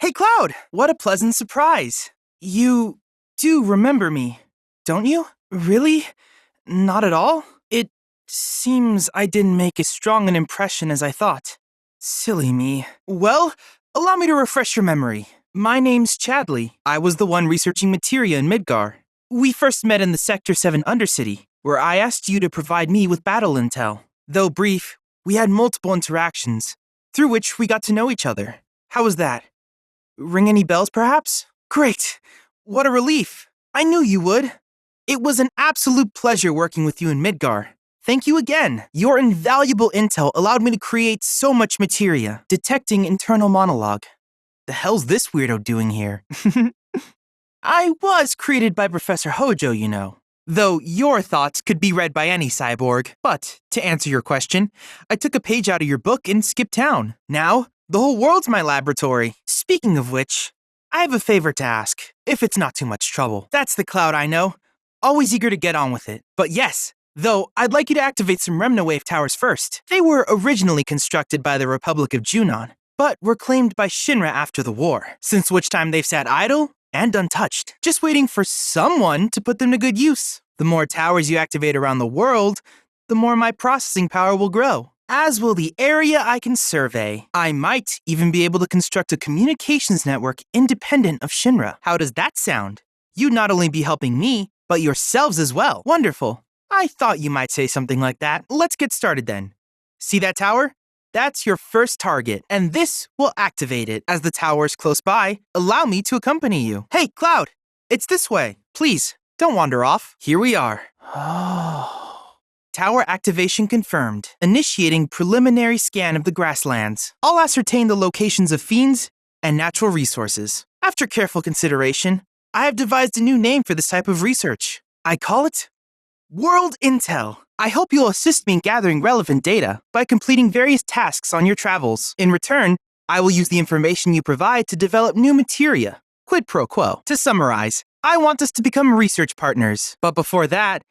Hey, Cloud! What a pleasant surprise. You do remember me, don't you? Really? Not at all? It seems I didn't make as strong an impression as I thought. Silly me. Well, allow me to refresh your memory. My name's Chadley. I was the one researching materia in Midgar. We first met in the Sector 7 Undercity, where I asked you to provide me with battle intel. Though brief, we had multiple interactions, through which we got to know each other. How was that? Ring any bells, perhaps? Great! What a relief! I knew you would. It was an absolute pleasure working with you in Midgar. Thank you again. Your invaluable intel allowed me to create so much materia. Detecting internal monologue. The hell's this weirdo doing here? I was created by Professor Hojo, you know. Though your thoughts could be read by any cyborg. But, to answer your question, I took a page out of your book and skipped town. Now, the whole world's my laboratory. Speaking of which, I have a favor to ask, if it's not too much trouble. That's the Cloud I know. Always eager to get on with it. But yes, though, I'd like you to activate some Remnawave towers first. They were originally constructed by the Republic of Junon, but were claimed by Shinra after the war, since which time they've sat idle and untouched, just waiting for someone to put them to good use. The more towers you activate around the world, the more my processing power will grow, as will the area I can survey. I might even be able to construct a communications network independent of Shinra. How does that sound? You'd not only be helping me, but yourselves as well. Wonderful. I thought you might say something like that. Let's get started then. See that tower? That's your first target, and this will activate it. As the tower's close by, allow me to accompany you. Hey, Cloud! It's this way. Please, don't wander off. Here we are. Tower activation confirmed. Initiating preliminary scan of the grasslands. I'll ascertain the locations of fiends and natural resources. After careful consideration, I have devised a new name for this type of research. I call it World Intel. I hope you'll assist me in gathering relevant data by completing various tasks on your travels. In return, I will use the information you provide to develop new materia. Quid pro quo. To summarize, I want us to become research partners. But before that,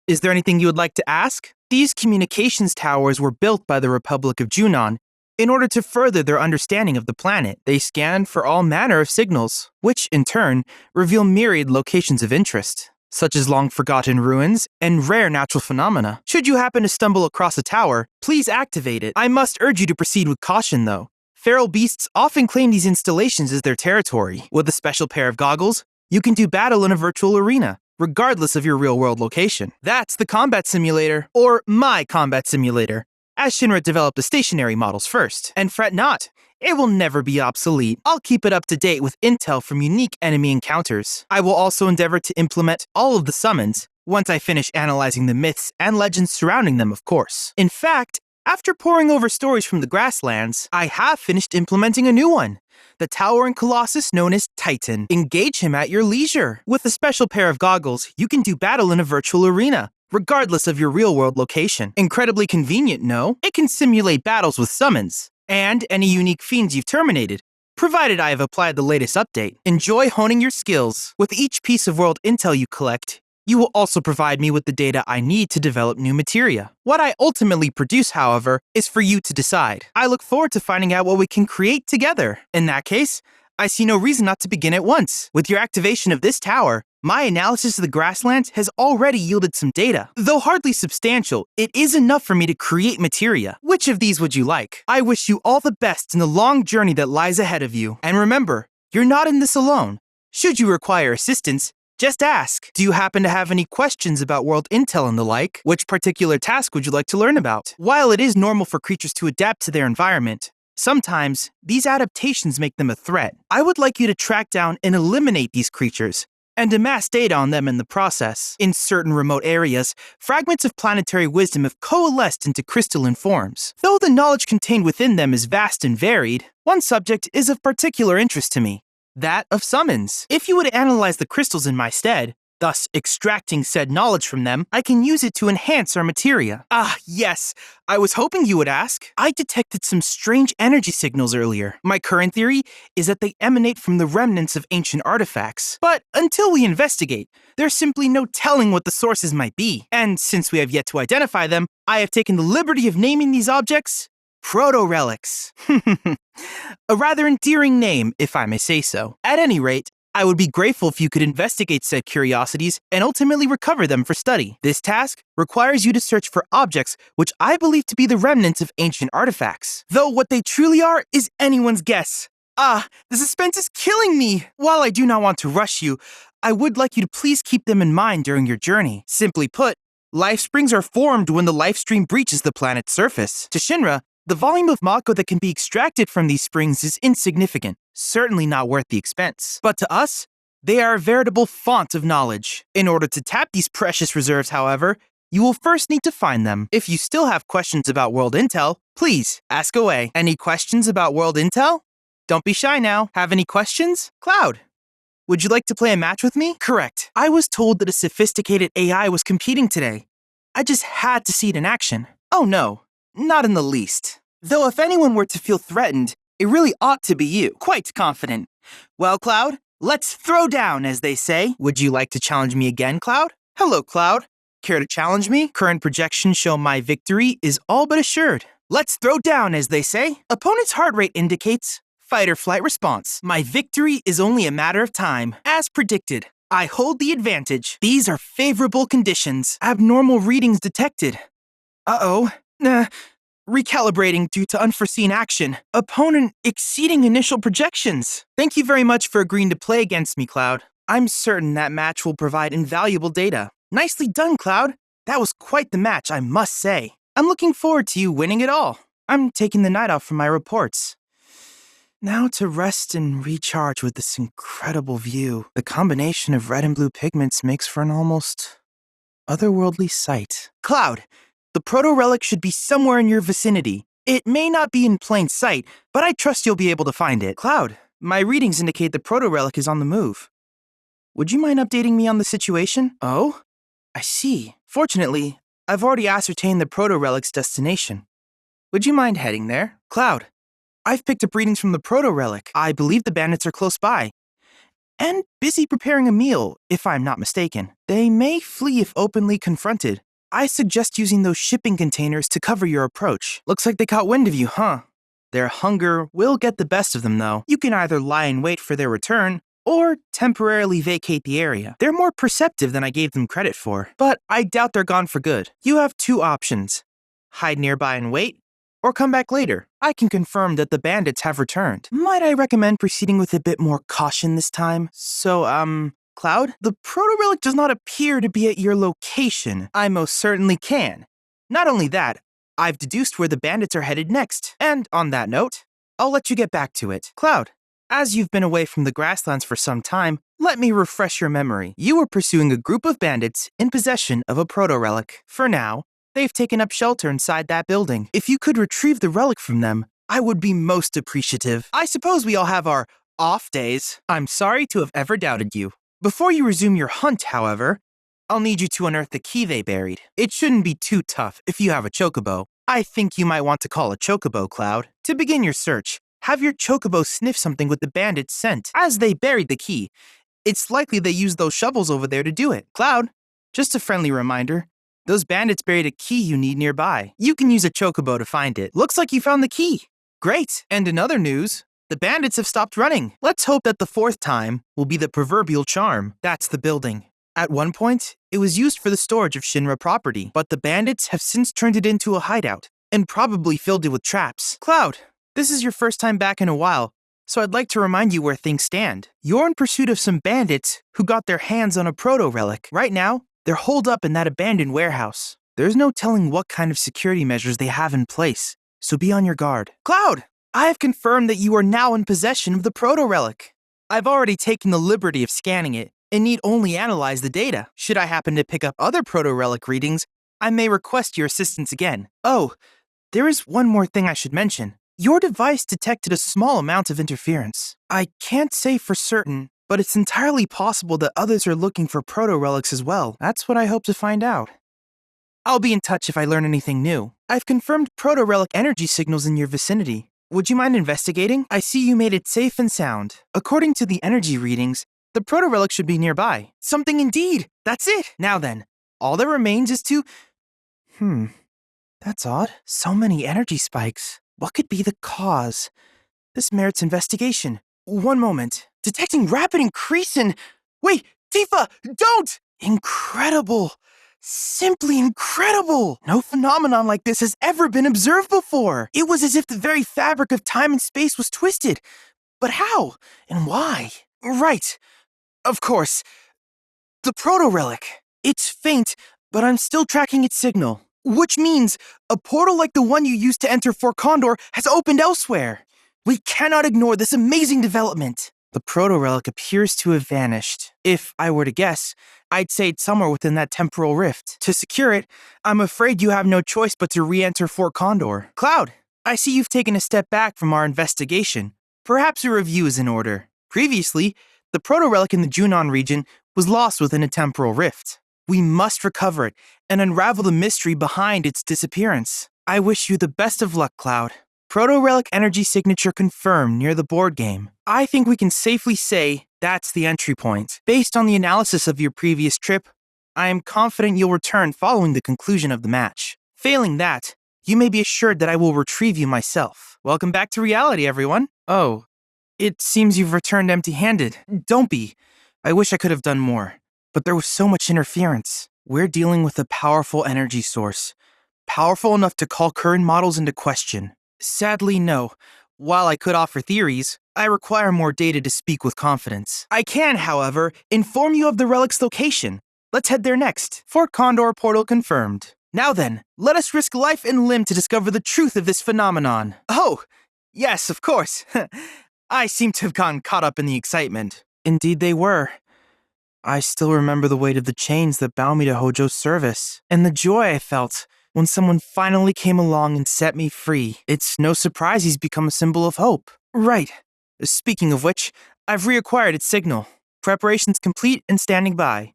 is there anything you would like to ask? These communications towers were built by the Republic of Junon in order to further their understanding of the planet. They scan for all manner of signals, which, in turn, reveal myriad locations of interest, such as long-forgotten ruins and rare natural phenomena. Should you happen to stumble across a tower, please activate it. I must urge you to proceed with caution, though. Feral beasts often claim these installations as their territory. With a special pair of goggles, you can do battle in a virtual arena, regardless of your real-world location. That's the combat simulator, or my combat simulator, as Shinra developed the stationary models first. And fret not, it will never be obsolete. I'll keep it up to date with intel from unique enemy encounters. I will also endeavor to implement all of the summons, once I finish analyzing the myths and legends surrounding them, of course. In fact, after poring over stories from the grasslands, I have finished implementing a new one. The towering colossus known as Titan. Engage him at your leisure. With a special pair of goggles, you can do battle in a virtual arena, regardless of your real-world location. Incredibly convenient, no? It can simulate battles with summons, and any unique fiends you've terminated, provided I have applied the latest update. Enjoy honing your skills. With each piece of world intel you collect, you will also provide me with the data I need to develop new materia. What I ultimately produce, however, is for you to decide. I look forward to finding out what we can create together. In that case, I see no reason not to begin at once. With your activation of this tower, my analysis of the grasslands has already yielded some data. Though hardly substantial, it is enough for me to create materia. Which of these would you like? I wish you all the best in the long journey that lies ahead of you. And remember, you're not in this alone. Should you require assistance, just ask. Do you happen to have any questions about world intel and the like? Which particular task would you like to learn about? While it is normal for creatures to adapt to their environment, sometimes these adaptations make them a threat. I would like you to track down and eliminate these creatures, and amass data on them in the process. In certain remote areas, fragments of planetary wisdom have coalesced into crystalline forms. Though the knowledge contained within them is vast and varied, one subject is of particular interest to me. That of summons. If you would analyze the crystals in my stead, thus extracting said knowledge from them, I can use it to enhance our materia. Ah, yes, I was hoping you would ask. I detected some strange energy signals earlier. My current theory is that they emanate from the remnants of ancient artifacts. But until we investigate, there's simply no telling what the sources might be. And since we have yet to identify them, I have taken the liberty of naming these objects Proto-relics. A rather endearing name, if I may say so. At any rate, I would be grateful if you could investigate said curiosities and ultimately recover them for study. This task requires you to search for objects which I believe to be the remnants of ancient artifacts, though what they truly are is anyone's guess. The suspense is killing me! While I do not want to rush you, I would like you to please keep them in mind during your journey. Simply put, life springs are formed when the life stream breaches the planet's surface. To Shinra, the volume of Mako that can be extracted from these springs is insignificant, certainly not worth the expense. But to us, they are a veritable font of knowledge. In order to tap these precious reserves, however, you will first need to find them. If you still have questions about World Intel, please ask away. Any questions about World Intel? Don't be shy now. Have any questions? Cloud, would you like to play a match with me? Correct. I was told that a sophisticated AI was competing today. I just had to see it in action. Oh no, not in the least. Though if anyone were to feel threatened, it really ought to be you. Quite confident. Well, Cloud, let's throw down, as they say. Would you like to challenge me again, Cloud? Hello, Cloud. Care to challenge me? Current projections show my victory is all but assured. Let's throw down, as they say. Opponent's heart rate indicates fight or flight response. My victory is only a matter of time. As predicted, I hold the advantage. These are favorable conditions. Abnormal readings detected. Recalibrating due to unforeseen action. Opponent exceeding initial projections. Thank you very much for agreeing to play against me, Cloud. I'm certain that match will provide invaluable data. Nicely done, Cloud. That was quite the match, I must say. I'm looking forward to you winning it all. I'm taking the night off from my reports. Now to rest and recharge with this incredible view. The combination of red and blue pigments makes for an almost otherworldly sight. Cloud, the proto-relic should be somewhere in your vicinity. It may not be in plain sight, but I trust you'll be able to find it. Cloud, my readings indicate the proto-relic is on the move. Would you mind updating me on the situation? Oh, I see. Fortunately, I've already ascertained the proto-relic's destination. Would you mind heading there? Cloud, I've picked up readings from the proto-relic. I believe the bandits are close by, and busy preparing a meal, if I'm not mistaken. They may flee if openly confronted. I suggest using those shipping containers to cover your approach. Looks like they caught wind of you, huh? Their hunger will get the best of them, though. You can either lie in wait for their return, or temporarily vacate the area. They're more perceptive than I gave them credit for, but I doubt they're gone for good. You have two options: hide nearby and wait, or come back later. I can confirm that the bandits have returned. Might I recommend proceeding with a bit more caution this time? So, Cloud, the proto-relic does not appear to be at your location. I most certainly can. Not only that, I've deduced where the bandits are headed next. And on that note, I'll let you get back to it. Cloud, as you've been away from the grasslands for some time, let me refresh your memory. You were pursuing a group of bandits in possession of a proto-relic. For now, they've taken up shelter inside that building. If you could retrieve the relic from them, I would be most appreciative. I suppose we all have our off days. I'm sorry to have ever doubted you. Before you resume your hunt, however, I'll need you to unearth the key they buried. It shouldn't be too tough if you have a chocobo. I think you might want to call a chocobo, Cloud. To begin your search, have your chocobo sniff something with the bandit's scent. As they buried the key, it's likely they used those shovels over there to do it. Cloud, just a friendly reminder, those bandits buried a key you need nearby. You can use a chocobo to find it. Looks like you found the key. Great. And in other news, the bandits have stopped running. Let's hope that the fourth time will be the proverbial charm. That's the building. At one point, it was used for the storage of Shinra property, but the bandits have since turned it into a hideout and probably filled it with traps. Cloud, this is your first time back in a while, so I'd like to remind you where things stand. You're in pursuit of some bandits who got their hands on a proto-relic. Right now, they're holed up in that abandoned warehouse. There's no telling what kind of security measures they have in place, so be on your guard. Cloud, I have confirmed that you are now in possession of the proto-relic. I've already taken the liberty of scanning it and need only analyze the data. Should I happen to pick up other proto-relic readings, I may request your assistance again. Oh, there is one more thing I should mention. Your device detected a small amount of interference. I can't say for certain, but it's entirely possible that others are looking for proto-relics as well. That's what I hope to find out. I'll be in touch if I learn anything new. I've confirmed proto-relic energy signals in your vicinity. Would you mind investigating? I see you made it safe and sound. According to the energy readings, the proto-relic should be nearby. Something indeed! That's it! Now then, all that remains is to... That's odd. So many energy spikes. What could be the cause? This merits investigation. One moment. Detecting rapid increase in... Wait, Tifa, don't! Incredible. Simply incredible! No phenomenon like this has ever been observed before. It was as if the very fabric of time and space was twisted. But how? And why? Right. Of course. The proto-relic. It's faint, but I'm still tracking its signal. Which means a portal like the one you used to enter Fort Condor has opened elsewhere. We cannot ignore this amazing development. The proto-relic appears to have vanished. If I were to guess, I'd say it's somewhere within that temporal rift. To secure it, I'm afraid you have no choice but to re-enter Fort Condor. Cloud, I see you've taken a step back from our investigation. Perhaps a review is in order. Previously, the proto-relic in the Junon region was lost within a temporal rift. We must recover it and unravel the mystery behind its disappearance. I wish you the best of luck, Cloud. Proto-relic energy signature confirmed near the board game. I think we can safely say that's the entry point. Based on the analysis of your previous trip, I am confident you'll return following the conclusion of the match. Failing that, you may be assured that I will retrieve you myself. Welcome back to reality, everyone. Oh, it seems you've returned empty-handed. Don't be. I wish I could have done more, but there was so much interference. We're dealing with a powerful energy source, powerful enough to call current models into question. Sadly, no. While I could offer theories, I require more data to speak with confidence. I can, however, inform you of the relic's location. Let's head there next. Fort Condor portal confirmed. Now then, let us risk life and limb to discover the truth of this phenomenon. Oh, yes, of course. I seem to have gotten caught up in the excitement. Indeed they were. I still remember the weight of the chains that bound me to Hojo's service, and the joy I felt when someone finally came along and set me free. It's no surprise he's become a symbol of hope. Right. Speaking of which, I've reacquired its signal. Preparations complete and standing by.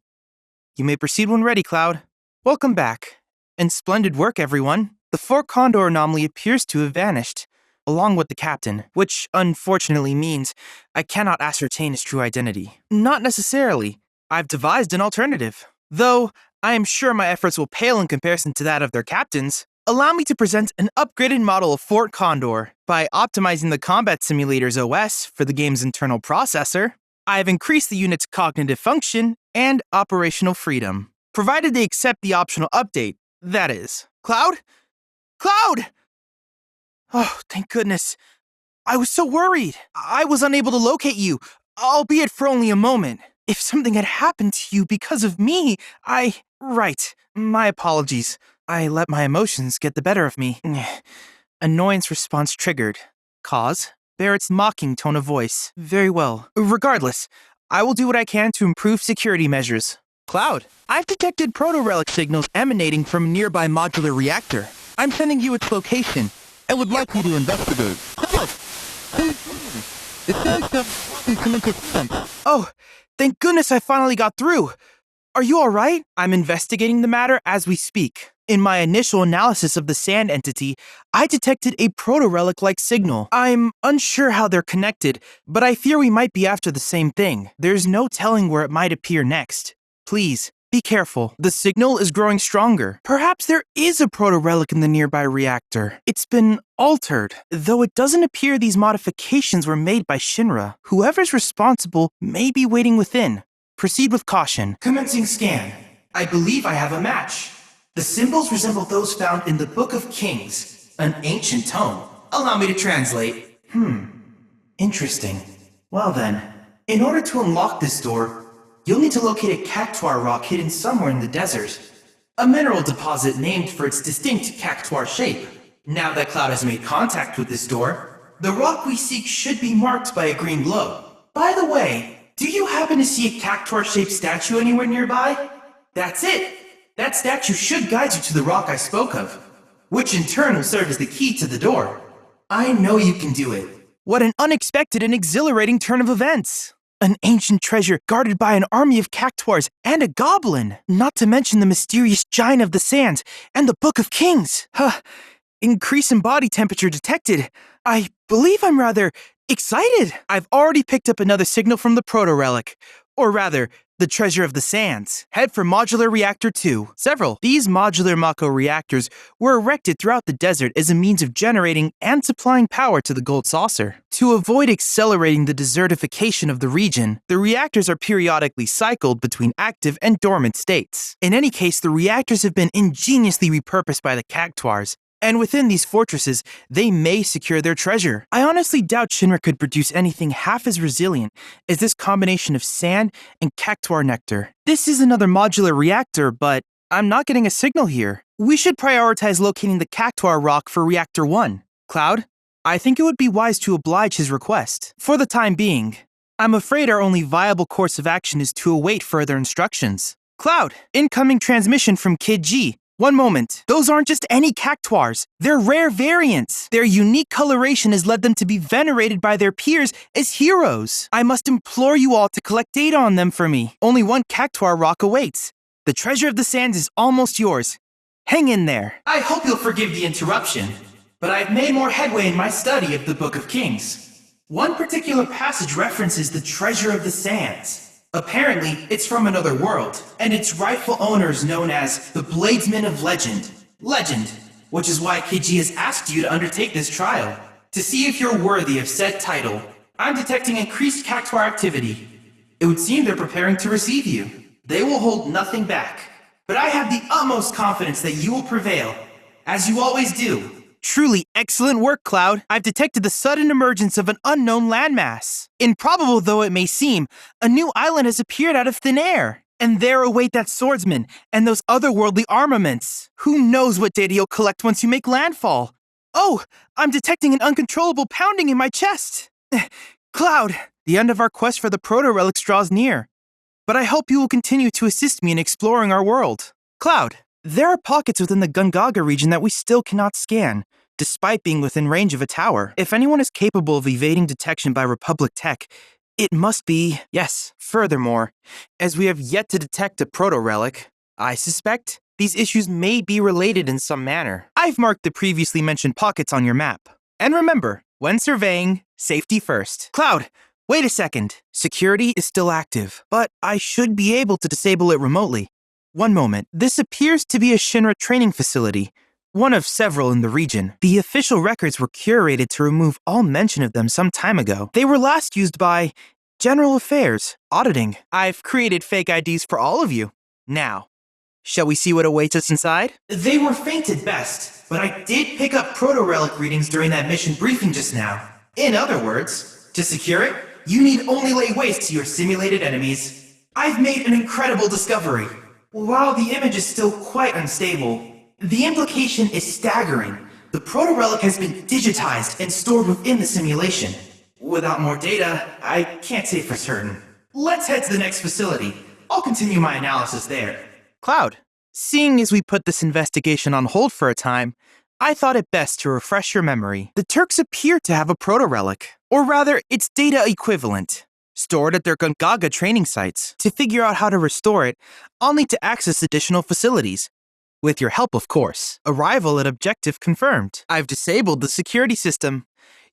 You may proceed when ready, Cloud. Welcome back. And splendid work, everyone. The Fort Condor anomaly appears to have vanished, along with the captain, which unfortunately means I cannot ascertain his true identity. Not necessarily. I've devised an alternative. Though, I am sure my efforts will pale in comparison to that of their captains. Allow me to present an upgraded model of Fort Condor. By optimizing the combat simulator's OS for the game's internal processor, I have increased the unit's cognitive function and operational freedom, provided they accept the optional update, that is. Cloud? Cloud! Oh, thank goodness. I was so worried. I was unable to locate you, albeit for only a moment. If something had happened to you because of me, Right. My apologies. I let my emotions get the better of me. Annoyance response triggered. Cause? Barrett's mocking tone of voice. Very well. Regardless, I will do what I can to improve security measures. Cloud, I've detected proto-relic signals emanating from a nearby modular reactor. I'm sending you its location. I would like you to investigate. It seems to have some interference. Oh, thank goodness I finally got through. Are you alright? I'm investigating the matter as we speak. In my initial analysis of the sand entity, I detected a proto-relic-like signal. I'm unsure how they're connected, but I fear we might be after the same thing. There's no telling where it might appear next. Please, be careful. The signal is growing stronger. Perhaps there is a proto-relic in the nearby reactor. It's been altered, though it doesn't appear these modifications were made by Shinra. Whoever's responsible may be waiting within. Proceed with caution. Commencing scan. I believe I have a match. The symbols resemble those found in the Book of Kings, an ancient tome. Allow me to translate. Interesting. Well then, in order to unlock this door, you'll need to locate a cactuar rock hidden somewhere in the desert. A mineral deposit named for its distinct cactuar shape. Now that Cloud has made contact with this door, the rock we seek should be marked by a green glow. By the way, do you happen to see a cactuar-shaped statue anywhere nearby? That's it! That statue should guide you to the rock I spoke of, which in turn will serve as the key to the door. I know you can do it. What an unexpected and exhilarating turn of events! An ancient treasure guarded by an army of cactuars and a goblin! Not to mention the mysterious giant of the sands and the Book of Kings! Increase in body temperature detected. I believe I'm rather excited. I've already picked up another signal from the proto-relic. Or rather, The Treasure of the Sands. Head for Modular Reactor 2. Several. These modular Mako reactors were erected throughout the desert as a means of generating and supplying power to the gold saucer. To avoid accelerating the desertification of the region, the reactors are periodically cycled between active and dormant states. In any case, the reactors have been ingeniously repurposed by the Cactuars, and within these fortresses, they may secure their treasure. I honestly doubt Shinra could produce anything half as resilient as this combination of sand and Cactuar nectar. This is another modular reactor, but I'm not getting a signal here. We should prioritize locating the Cactuar rock for Reactor 1. Cloud, I think it would be wise to oblige his request. For the time being, I'm afraid our only viable course of action is to await further instructions. Cloud, incoming transmission from Kid G. One moment. Those aren't just any Cactuars. They're rare variants. Their unique coloration has led them to be venerated by their peers as heroes. I must implore you all to collect data on them for me. Only one Cactuar rock awaits. The Treasure of the Sands is almost yours. Hang in there. I hope you'll forgive the interruption, but I've made more headway in my study of the Book of Kings. One particular passage references the Treasure of the Sands. Apparently, it's from another world, and its rightful owner is known as the Bladesman of Legend. Legend, which is why Kiji has asked you to undertake this trial. To see if you're worthy of said title, I'm detecting increased Cactuar activity. It would seem they're preparing to receive you. They will hold nothing back, but I have the utmost confidence that you will prevail, as you always do. Truly excellent work, Cloud. I've detected the sudden emergence of an unknown landmass. Improbable though it may seem, a new island has appeared out of thin air. And there await that swordsman and those otherworldly armaments. Who knows what data you'll collect once you make landfall? Oh, I'm detecting an uncontrollable pounding in my chest. Cloud, the end of our quest for the proto-relics draws near. But I hope you will continue to assist me in exploring our world. Cloud, there are pockets within the Gungaga region that we still cannot scan, despite being within range of a tower. If anyone is capable of evading detection by Republic Tech, it must be, yes. Furthermore, as we have yet to detect a proto-relic, I suspect these issues may be related in some manner. I've marked the previously mentioned pockets on your map. And remember, when surveying, safety first. Cloud, wait a second. Security is still active, but I should be able to disable it remotely. One moment. This appears to be a Shinra training facility, one of several in the region. The official records were curated to remove all mention of them some time ago. They were last used by General Affairs, Auditing. I've created fake IDs for all of you. Now, shall we see what awaits us inside? They were faint at best, but I did pick up proto-relic readings during that mission briefing just now. In other words, to secure it, you need only lay waste to your simulated enemies. I've made an incredible discovery. While the image is still quite unstable, the implication is staggering. The proto-relic has been digitized and stored within the simulation. Without more data, I can't say for certain. Let's head to the next facility. I'll continue my analysis there. Cloud, seeing as we put this investigation on hold for a time, I thought it best to refresh your memory. The Turks appear to have a proto-relic, or rather, its data equivalent, stored at their Gungaga training sites. To figure out how to restore it, I'll need to access additional facilities. With your help, of course. Arrival at objective confirmed. I've disabled the security system.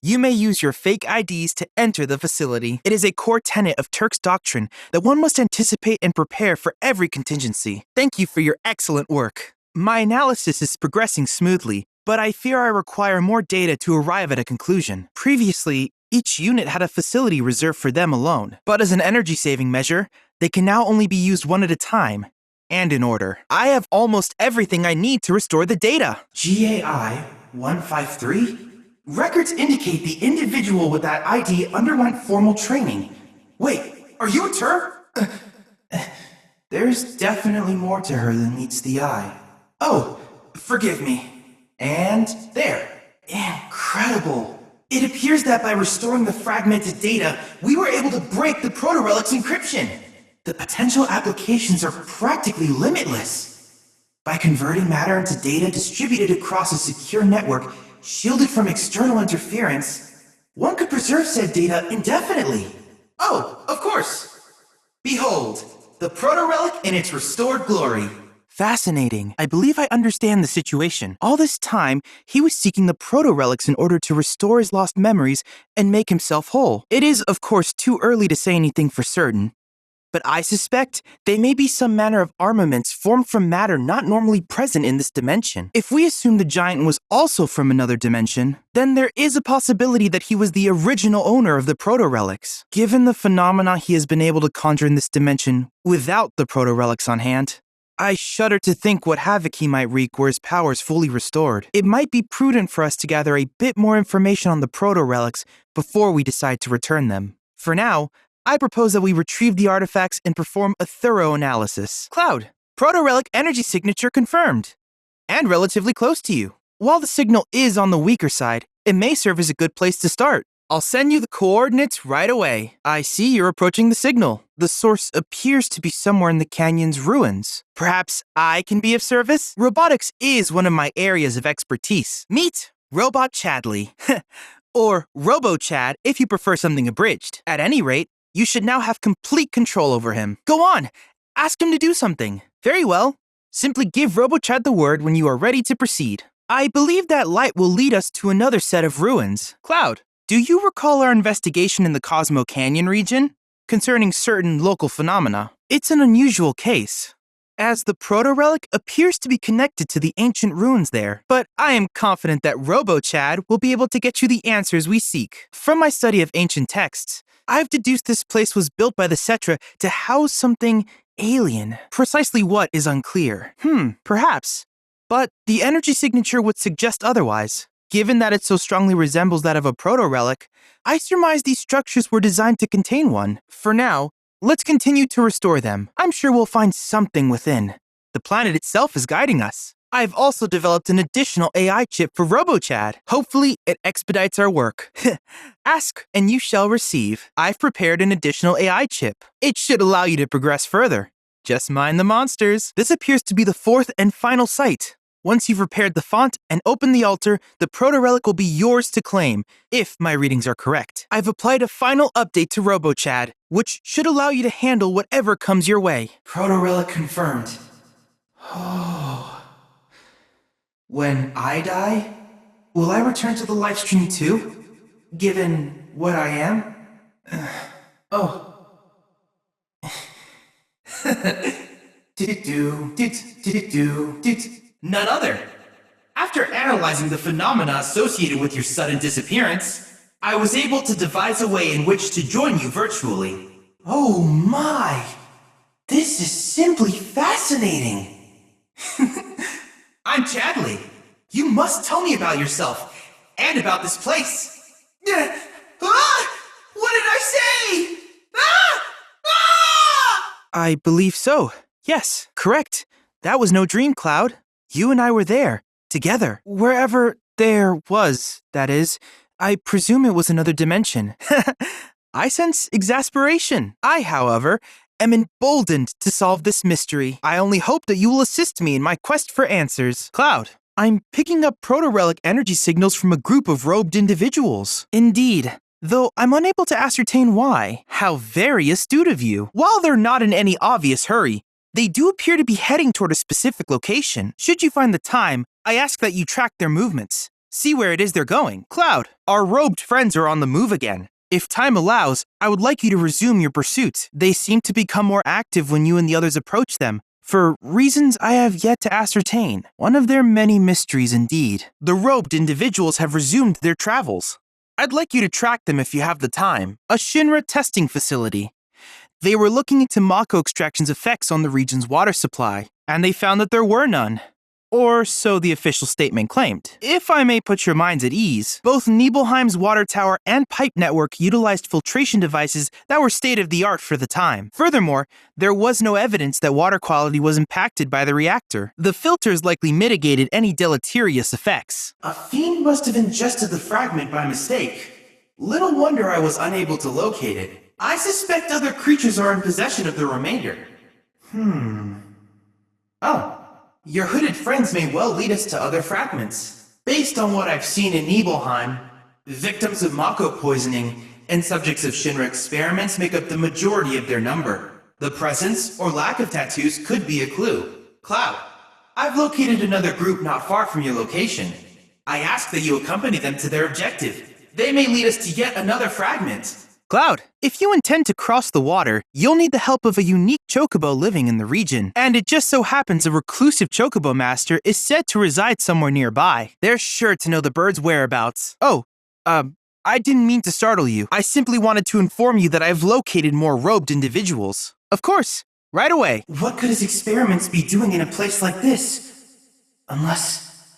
You may use your fake IDs to enter the facility. It is a core tenet of Turk's doctrine that one must anticipate and prepare for every contingency. Thank you for your excellent work. My analysis is progressing smoothly, but I fear I require more data to arrive at a conclusion. Previously, each unit had a facility reserved for them alone, but as an energy-saving measure, they can now only be used one at a time, and in order. I have almost everything I need to restore the data. GAI 153? Records indicate the individual with that ID underwent formal training. Wait, are you a Tur? There's definitely more to her than meets the eye. Oh, forgive me. And there. Incredible. It appears that by restoring the fragmented data, we were able to break the proto-relic's encryption. The potential applications are practically limitless. By converting matter into data distributed across a secure network, shielded from external interference, one could preserve said data indefinitely. Oh, of course. Behold, the proto-relic in its restored glory. Fascinating. I believe I understand the situation. All this time, he was seeking the proto-relics in order to restore his lost memories and make himself whole. It is, of course, too early to say anything for certain. but I suspect they may be some manner of armaments formed from matter not normally present in this dimension. If we assume the giant was also from another dimension, then there is a possibility that he was the original owner of the proto-relics. Given the phenomena he has been able to conjure in this dimension without the proto-relics on hand, I shudder to think what havoc he might wreak were his powers fully restored. It might be prudent for us to gather a bit more information on the proto-relics before we decide to return them. For now, I propose that we retrieve the artifacts and perform a thorough analysis. Cloud, proto-relic energy signature confirmed, and relatively close to you. While the signal is on the weaker side, it may serve as a good place to start. I'll send you the coordinates right away. I see you're approaching the signal. The source appears to be somewhere in the canyon's ruins. Perhaps I can be of service? Robotics is one of my areas of expertise. Meet Robot Chadley. Or Robo-Chad if you prefer something abridged. At any rate, you should now have complete control over him. Go on, ask him to do something. Very well. Simply give Robo-Chad the word when you are ready to proceed. I believe that light will lead us to another set of ruins. Cloud, do you recall our investigation in the Cosmo Canyon region concerning certain local phenomena? It's an unusual case, as the proto-relic appears to be connected to the ancient ruins there. But I am confident that Robo-Chad will be able to get you the answers we seek. From my study of ancient texts, I've deduced this place was built by the Cetra to house something alien. Precisely what is unclear. Perhaps. But the energy signature would suggest otherwise. Given that it so strongly resembles that of a proto-relic, I surmise these structures were designed to contain one. For now, let's continue to restore them. I'm sure we'll find something within. The planet itself is guiding us. I've also developed an additional AI chip for Robo-Chad. Hopefully, it expedites our work. Ask, and you shall receive. I've prepared an additional AI chip. It should allow you to progress further. Just mind the monsters. This appears to be the fourth and final site. Once you've repaired the font and opened the altar, the proto-relic will be yours to claim, if my readings are correct. I've applied a final update to Robo-Chad, which should allow you to handle whatever comes your way. Proto-relic confirmed. When I die, will I return to the live stream too? Given what I am? None other. After analyzing the phenomena associated with your sudden disappearance, I was able to devise a way in which to join you virtually. Oh my! This is simply fascinating! I'm Chadley. You must tell me about yourself, and about this place. What did I say? I believe so. Yes, correct. That was no dream, Cloud. You and I were there, together. Wherever there was, that is. I presume it was another dimension. I sense exasperation. I, however, am emboldened to solve this mystery. I only hope that you will assist me in my quest for answers. Cloud, I'm picking up proto-relic energy signals from a group of robed individuals. Indeed, though I'm unable to ascertain why. How very astute of you. While they're not in any obvious hurry, they do appear to be heading toward a specific location. Should you find the time, I ask that you track their movements. See where it is they're going. Cloud, our robed friends are on the move again. If time allows, I would like you to resume your pursuit. They seem to become more active when you and the others approach them, for reasons I have yet to ascertain. One of their many mysteries indeed. The robed individuals have resumed their travels. I'd like you to track them if you have the time. A Shinra testing facility. They were looking into Mako extraction's effects on the region's water supply, and they found that there were none. Or so the official statement claimed. If I may put your minds at ease, both Nibelheim's water tower and pipe network utilized filtration devices that were state-of-the-art for the time. Furthermore, there was no evidence that water quality was impacted by the reactor. The filters likely mitigated any deleterious effects. A fiend must have ingested the fragment by mistake. Little wonder I was unable to locate it. I suspect other creatures are in possession of the remainder. Your hooded friends may well lead us to other fragments. Based on what I've seen in Nibelheim, victims of Mako poisoning and subjects of Shinra experiments make up the majority of their number. The presence or lack of tattoos could be a clue. Cloud, I've located another group not far from your location. I ask that you accompany them to their objective. They may lead us to yet another fragment. Cloud, if you intend to cross the water, you'll need the help of a unique chocobo living in the region. And it just so happens a reclusive chocobo master is said to reside somewhere nearby. They're sure to know the bird's whereabouts. Oh, I didn't mean to startle you. I simply wanted to inform you that I've located more robed individuals. Of course, right away. What could his experiments be doing in a place like this? Unless...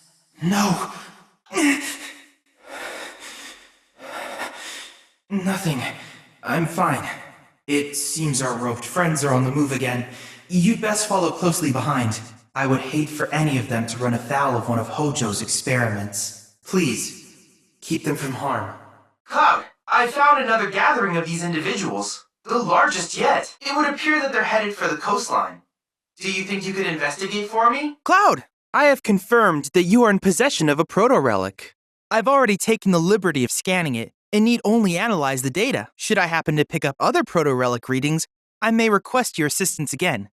No. Nothing. I'm fine. It seems our robed friends are on the move again. You'd best follow closely behind. I would hate for any of them to run afoul of one of Hojo's experiments. Please, keep them from harm. Cloud, I found another gathering of these individuals. The largest yet. It would appear that they're headed for the coastline. Do you think you could investigate for me? Cloud, I have confirmed that you are in possession of a proto-relic. I've already taken the liberty of scanning it, and need only analyze the data. Should I happen to pick up other proto-relic readings, I may request your assistance again.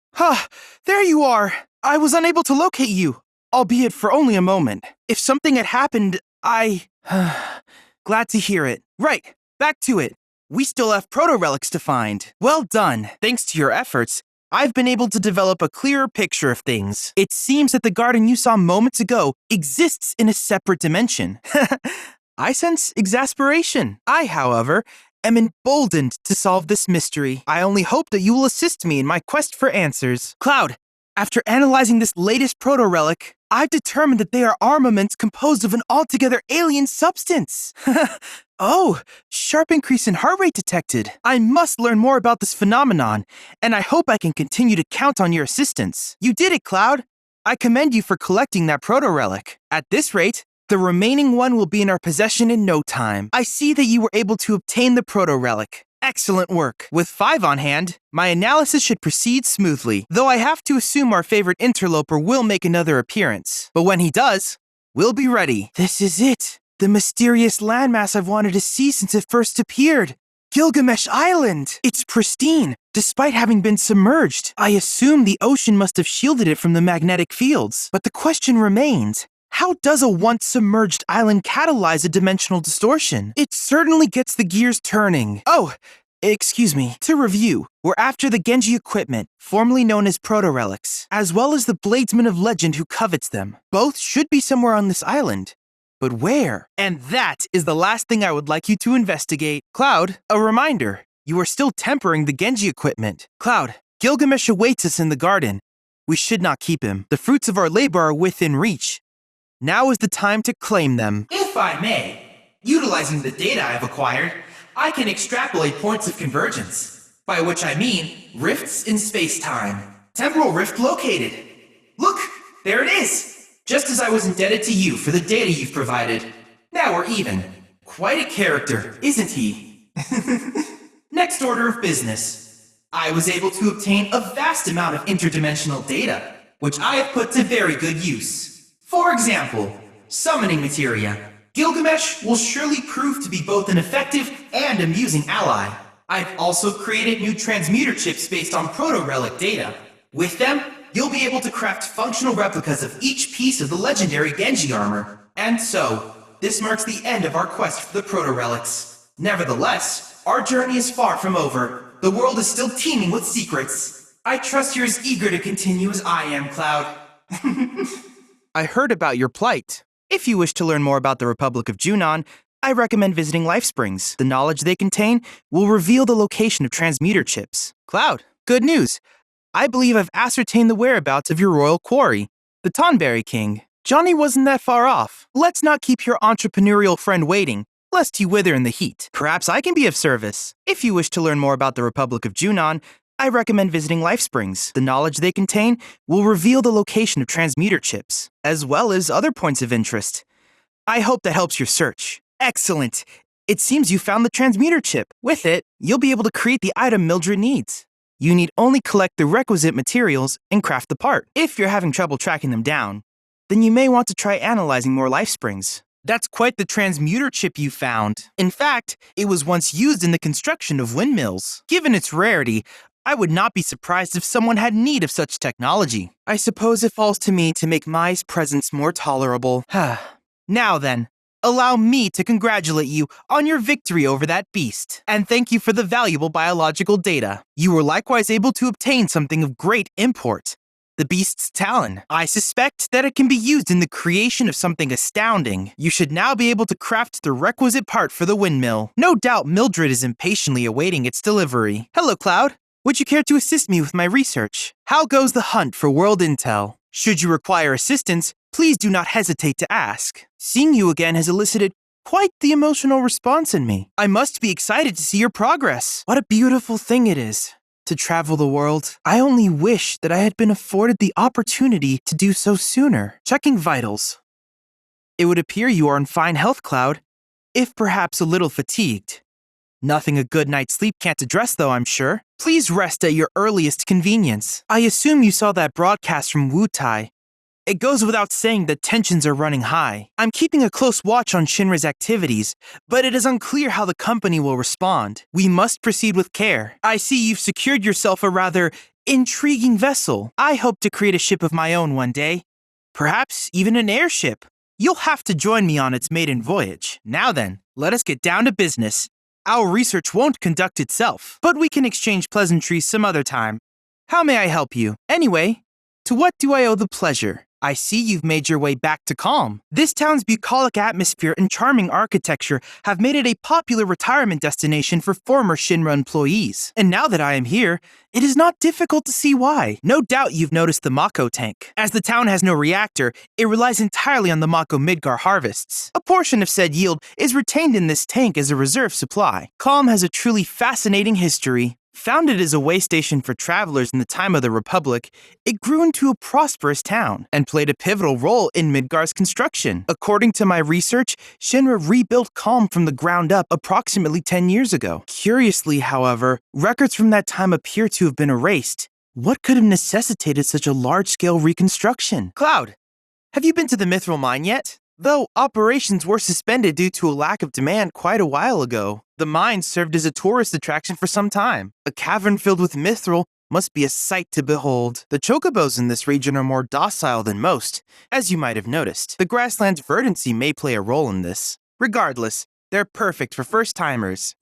There you are! I was unable to locate you, albeit for only a moment. If something had happened, Glad to hear it. Right, back to it. We still have proto-relics to find. Well done. Thanks to your efforts, I've been able to develop a clearer picture of things. It seems that the garden you saw moments ago exists in a separate dimension. I sense exasperation. I, however, am emboldened to solve this mystery. I only hope that you will assist me in my quest for answers. Cloud, after analyzing this latest proto-relic, I've determined that they are armaments composed of an altogether alien substance. Oh, sharp increase in heart rate detected. I must learn more about this phenomenon, and I hope I can continue to count on your assistance. You did it, Cloud. I commend you for collecting that proto-relic. At this rate, the remaining one will be in our possession in no time. I see that you were able to obtain the proto-relic. Excellent work. With 5 on hand, my analysis should proceed smoothly, though I have to assume our favorite interloper will make another appearance. But when he does, we'll be ready. This is it. The mysterious landmass I've wanted to see since it first appeared. Gilgamesh Island. It's pristine, despite having been submerged. I assume the ocean must have shielded it from the magnetic fields. But the question remains, how does a once-submerged island catalyze a dimensional distortion? It certainly gets the gears turning. Oh, excuse me. To review, we're after the Genji equipment, formerly known as proto-relics, as well as the bladesman of legend who covets them. Both should be somewhere on this island. But where? And that is the last thing I would like you to investigate. Cloud, a reminder. You are still tempering the Genji equipment. Cloud, Gilgamesh awaits us in the garden. We should not keep him. The fruits of our labor are within reach. Now is the time to claim them. If I may, utilizing the data I've acquired, I can extrapolate points of convergence, by which I mean rifts in space-time. Temporal rift located. Look, there it is! Just as I was indebted to you for the data you've provided. Now we're even. Quite a character, isn't he? Next order of business. I was able to obtain a vast amount of interdimensional data, which I have put to very good use. For example, summoning materia. Gilgamesh will surely prove to be both an effective and amusing ally. I've also created new transmuter chips based on proto-relic data. With them, you'll be able to craft functional replicas of each piece of the legendary Genji armor. And so, this marks the end of our quest for the proto-relics. Nevertheless, our journey is far from over. The world is still teeming with secrets. I trust you're as eager to continue as I am, Cloud. I heard about your plight. If you wish to learn more about the Republic of Junon, I recommend visiting Life Springs. The knowledge they contain will reveal the location of transmuter chips. Cloud, good news. I believe I've ascertained the whereabouts of your royal quarry, the Tonberry King. Johnny wasn't that far off. Let's not keep your entrepreneurial friend waiting, lest he wither in the heat. Perhaps I can be of service. If you wish to learn more about the Republic of Junon, I recommend visiting Life Springs. The knowledge they contain will reveal the location of transmuter chips, as well as other points of interest. I hope that helps your search. Excellent! It seems you found the transmuter chip. With it, you'll be able to create the item Mildred needs. You need only collect the requisite materials and craft the part. If you're having trouble tracking them down, then you may want to try analyzing more Life Springs. That's quite the transmuter chip you found. In fact, it was once used in the construction of windmills. Given its rarity, I would not be surprised if someone had need of such technology. I suppose it falls to me to make Mai's presence more tolerable. Now then, Allow me to congratulate you on your victory over that beast, and thank you for the valuable biological data. You were likewise able to obtain something of great import. The beast's talon. I suspect that it can be used in the creation of something astounding. You should now be able to craft the requisite part for the windmill. No doubt Mildred is impatiently awaiting its delivery. Hello, Cloud. Would you care to assist me with my research? How goes the hunt for world intel? Should you require assistance, please do not hesitate to ask. Seeing you again has elicited quite the emotional response in me. I must be excited to see your progress. What a beautiful thing it is to travel the world. I only wish that I had been afforded the opportunity to do so sooner. Checking vitals. It would appear you are in fine health, Cloud, if perhaps a little fatigued. Nothing a good night's sleep can't address, though, I'm sure. Please rest at your earliest convenience. I assume you saw that broadcast from Wutai. It goes without saying that tensions are running high. I'm keeping a close watch on Shinra's activities, but it is unclear how the company will respond. We must proceed with care. I see you've secured yourself a rather intriguing vessel. I hope to create a ship of my own one day. Perhaps even an airship. You'll have to join me on its maiden voyage. Now then, let us get down to business. Our research won't conduct itself, but we can exchange pleasantries some other time. How may I help you? Anyway, to what do I owe the pleasure? I see you've made your way back to Calm. This town's bucolic atmosphere and charming architecture have made it a popular retirement destination for former Shinra employees. And now that I am here, it is not difficult to see why. No doubt you've noticed the Mako tank. As the town has no reactor, it relies entirely on the Mako Midgar harvests. A portion of said yield is retained in this tank as a reserve supply. Calm has a truly fascinating history. Founded as a way station for travelers in the time of the Republic, it grew into a prosperous town and played a pivotal role in Midgar's construction. According to my research, Shinra rebuilt Calm from the ground up approximately 10 years ago. Curiously, however, records from that time appear to have been erased. What could have necessitated such a large-scale reconstruction? Cloud, have you been to the Mithril mine yet? Though operations were suspended due to a lack of demand quite a while ago, the mine served as a tourist attraction for some time. A cavern filled with mithril must be a sight to behold. The chocobos in this region are more docile than most, as you might have noticed. The grassland's verdancy may play a role in this. Regardless, they're perfect for first-timers.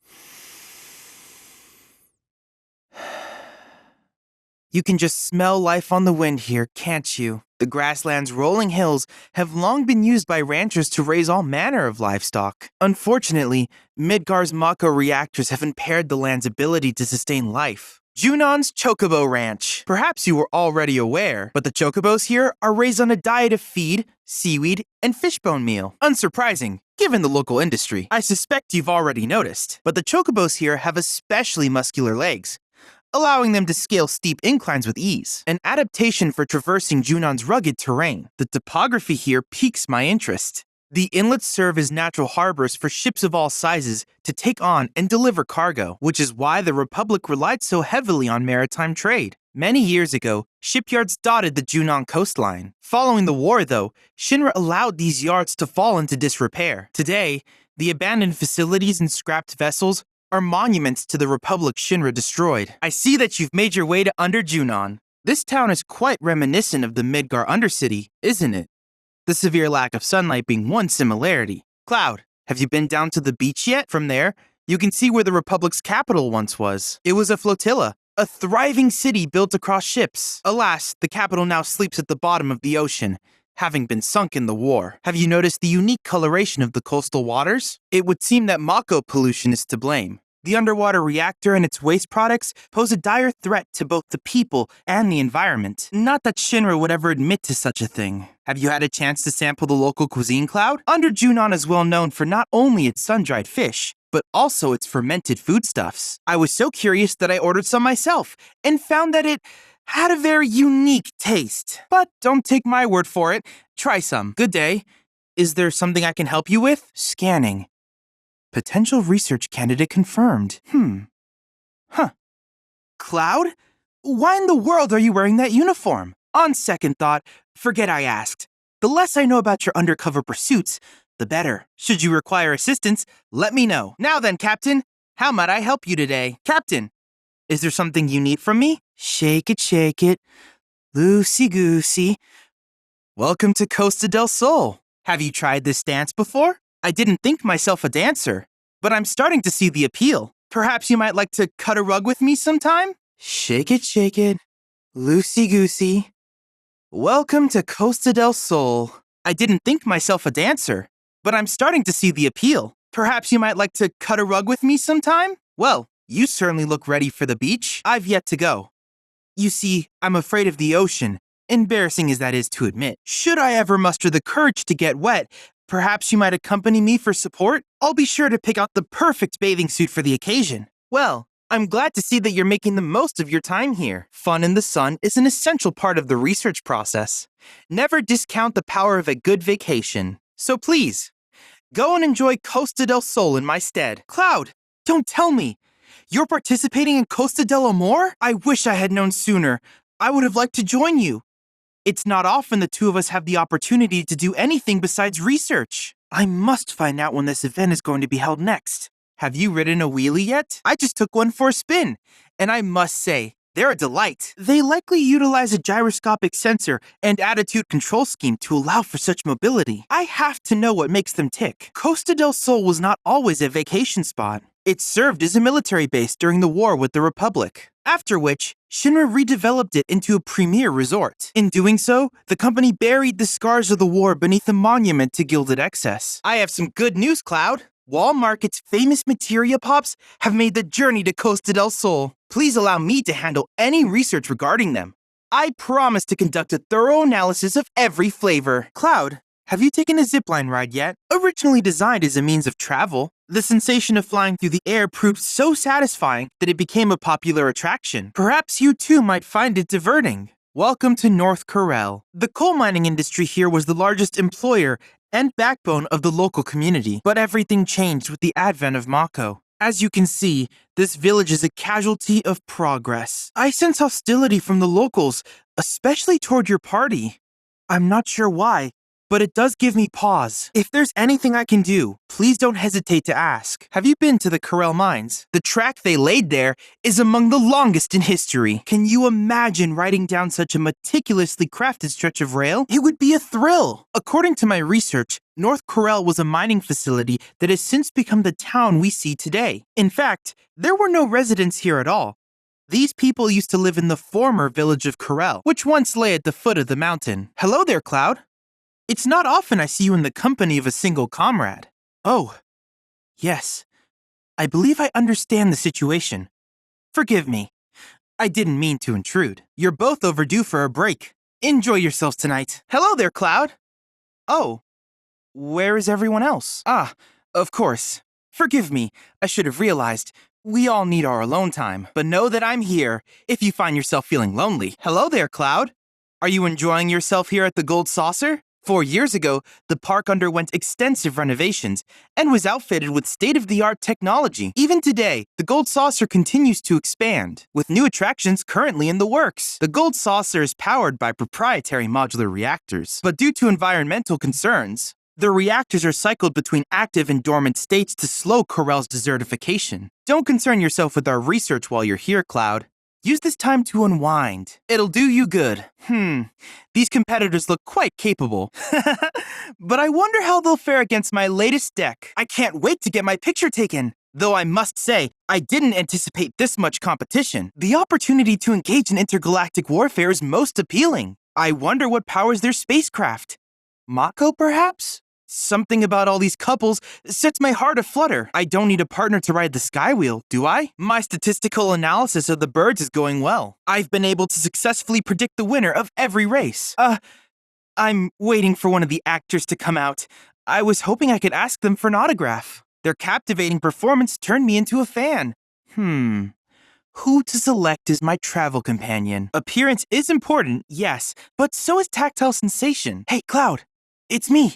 You can just smell life on the wind here, can't you? The grassland's rolling hills have long been used by ranchers to raise all manner of livestock. Unfortunately, Midgar's Mako reactors have impaired the land's ability to sustain life. Junon's Chocobo Ranch. Perhaps you were already aware, but the chocobos here are raised on a diet of feed, seaweed, and fishbone meal. Unsurprising, given the local industry. I suspect you've already noticed, but the chocobos here have especially muscular legs, allowing them to scale steep inclines with ease, an adaptation for traversing Junon's rugged terrain. The topography here piques my interest. The inlets serve as natural harbors for ships of all sizes to take on and deliver cargo, which is why the Republic relied so heavily on maritime trade. Many years ago, shipyards dotted the Junon coastline. Following the war, though, Shinra allowed these yards to fall into disrepair. Today, the abandoned facilities and scrapped vessels are monuments to the Republic Shinra destroyed. I see that you've made your way to Under Junon. This town is quite reminiscent of the Midgar Undercity, isn't it? The severe lack of sunlight being one similarity. Cloud, have you been down to the beach yet? From there, you can see where the Republic's capital once was. It was a flotilla, a thriving city built across ships. Alas, the capital now sleeps at the bottom of the ocean, having been sunk in the war. Have you noticed the unique coloration of the coastal waters? It would seem that Mako pollution is to blame. The underwater reactor and its waste products pose a dire threat to both the people and the environment. Not that Shinra would ever admit to such a thing. Have you had a chance to sample the local cuisine, Cloud? Under Junon is well known for not only its sun-dried fish, but also its fermented foodstuffs. I was so curious that I ordered some myself and found that it had a very unique taste. But don't take my word for it. Try some. Good day. Is there something I can help you with? Scanning. Potential research candidate confirmed. Huh. Cloud? Why in the world are you wearing that uniform? On second thought, forget I asked. The less I know about your undercover pursuits, the better. Should you require assistance, let me know. Now then, Captain, how might I help you today? Captain, is there something you need from me? Shake it, loosey-goosey. Welcome to Costa del Sol. Have you tried this dance before? I didn't think myself a dancer, but I'm starting to see the appeal. Perhaps you might like to cut a rug with me sometime? Shake it, loosey-goosey. Welcome to Costa del Sol. I didn't think myself a dancer, but I'm starting to see the appeal. Perhaps you might like to cut a rug with me sometime? Well, you certainly look ready for the beach. I've yet to go. You see, I'm afraid of the ocean, embarrassing as that is to admit. Should I ever muster the courage to get wet, perhaps you might accompany me for support? I'll be sure to pick out the perfect bathing suit for the occasion. Well, I'm glad to see that you're making the most of your time here. Fun in the sun is an essential part of the research process. Never discount the power of a good vacation. So please, go and enjoy Costa del Sol in my stead. Cloud, don't tell me. You're participating in Costa del Amor? I wish I had known sooner. I would have liked to join you. It's not often the two of us have the opportunity to do anything besides research. I must find out when this event is going to be held next. Have you ridden a wheelie yet? I just took one for a spin, and I must say, they're a delight. They likely utilize a gyroscopic sensor and attitude control scheme to allow for such mobility. I have to know what makes them tick. Costa del Sol was not always a vacation spot. It served as a military base during the war with the Republic, after which Shinra redeveloped it into a premier resort. In doing so, the company buried the scars of the war beneath a monument to gilded excess. I have some good news, Cloud. Wall Market's famous materia pops have made the journey to Costa del Sol. Please allow me to handle any research regarding them. I promise to conduct a thorough analysis of every flavor. Cloud, have you taken a zipline ride yet? Originally designed as a means of travel, the sensation of flying through the air proved so satisfying that it became a popular attraction. Perhaps you too might find it diverting. Welcome to North Corel. The coal mining industry here was the largest employer and backbone of the local community, but everything changed with the advent of Mako. As you can see, this village is a casualty of progress. I sense hostility from the locals, especially toward your party. I'm not sure why, but it does give me pause. If there's anything I can do, please don't hesitate to ask. Have you been to the Corel mines? The track they laid there is among the longest in history. Can you imagine riding down such a meticulously crafted stretch of rail? It would be a thrill. According to my research, North Corel was a mining facility that has since become the town we see today. In fact, there were no residents here at all. These people used to live in the former village of Corel, which once lay at the foot of the mountain. Hello there, Cloud. It's not often I see you in the company of a single comrade. Oh, yes. I believe I understand the situation. Forgive me. I didn't mean to intrude. You're both overdue for a break. Enjoy yourselves tonight. Hello there, Cloud. Oh, where is everyone else? Ah, of course. Forgive me. I should have realized. We all need our alone time. But know that I'm here if you find yourself feeling lonely. Hello there, Cloud. Are you enjoying yourself here at the Gold Saucer? 4 years ago, the park underwent extensive renovations and was outfitted with state-of-the-art technology. Even today, the Gold Saucer continues to expand, with new attractions currently in the works. The Gold Saucer is powered by proprietary modular reactors, but due to environmental concerns, the reactors are cycled between active and dormant states to slow Corel's desertification. Don't concern yourself with our research while you're here, Cloud. Use this time to unwind. It'll do you good. These competitors look quite capable. But I wonder how they'll fare against my latest deck. I can't wait to get my picture taken. Though I must say, I didn't anticipate this much competition. The opportunity to engage in intergalactic warfare is most appealing. I wonder what powers their spacecraft. Mako, perhaps? Something about all these couples sets my heart aflutter. I don't need a partner to ride the Skywheel, do I? My statistical analysis of the birds is going well. I've been able to successfully predict the winner of every race. I'm waiting for one of the actors to come out. I was hoping I could ask them for an autograph. Their captivating performance turned me into a fan. Who to select as my travel companion? Appearance is important, yes, but so is tactile sensation. Hey, Cloud, it's me.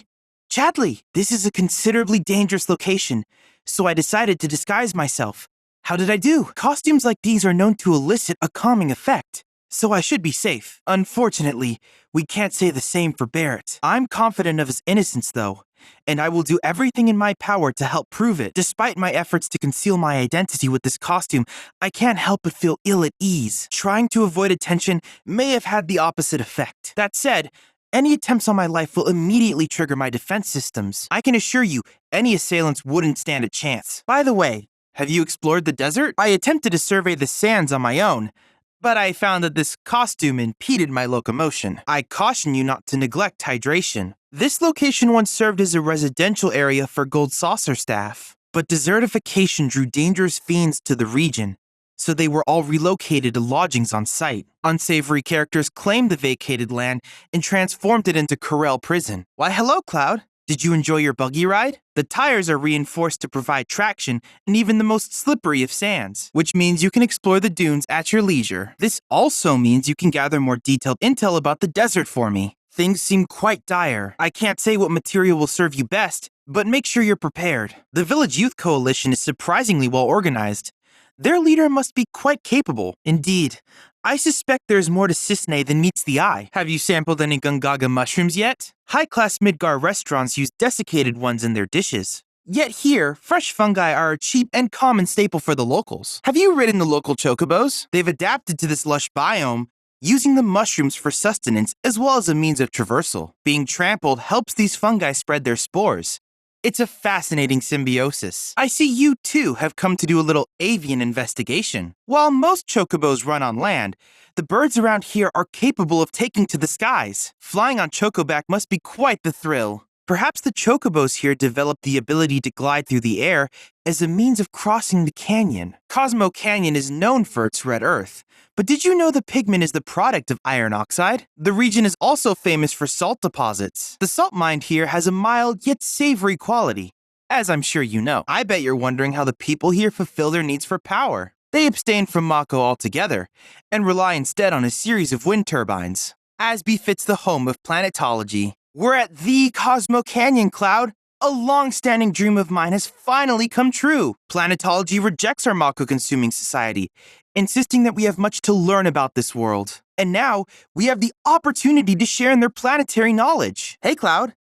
Chadley, this is a considerably dangerous location, so I decided to disguise myself. How did I do? Costumes like these are known to elicit a calming effect, so I should be safe. Unfortunately, we can't say the same for Barrett. I'm confident of his innocence, though, and I will do everything in my power to help prove it. Despite my efforts to conceal my identity with this costume, I can't help but feel ill at ease. Trying to avoid attention may have had the opposite effect. That said, Any attempts on my life will immediately trigger my defense systems. I can assure you, any assailants wouldn't stand a chance. By the way, have you explored the desert? I attempted to survey the sands on my own, but I found that this costume impeded my locomotion. I caution you not to neglect hydration. This location once served as a residential area for gold saucer staff, but desertification drew dangerous fiends to the region, so they were all relocated to lodgings on site. Unsavory characters claimed the vacated land and transformed it into Corel Prison. Why, hello, Cloud. Did you enjoy your buggy ride? The tires are reinforced to provide traction in even the most slippery of sands, which means you can explore the dunes at your leisure. This also means you can gather more detailed intel about the desert for me. Things seem quite dire. I can't say what material will serve you best, but make sure you're prepared. The Village Youth Coalition is surprisingly well organized. Their leader must be quite capable. Indeed, I suspect there's more to Cisne than meets the eye. Have you sampled any Gungaga mushrooms yet? High-class Midgar restaurants use desiccated ones in their dishes. Yet here, fresh fungi are a cheap and common staple for the locals. Have you ridden the local chocobos? They've adapted to this lush biome, using the mushrooms for sustenance as well as a means of traversal. Being trampled helps these fungi spread their spores. It's a fascinating symbiosis. I see you, too, have come to do a little avian investigation. While most chocobos run on land, the birds around here are capable of taking to the skies. Flying on chocoback must be quite the thrill. Perhaps the chocobos here developed the ability to glide through the air as a means of crossing the canyon. Cosmo Canyon is known for its red earth, but did you know the pigment is the product of iron oxide? The region is also famous for salt deposits. The salt mine here has a mild yet savory quality, as I'm sure you know. I bet you're wondering how the people here fulfill their needs for power. They abstain from Mako altogether and rely instead on a series of wind turbines. As befits the home of planetology, we're at the Cosmo Canyon, Cloud. A long-standing dream of mine has finally come true. Planetology rejects our Mako-consuming society, insisting that we have much to learn about this world. And now, we have the opportunity to share in their planetary knowledge. Hey, Cloud.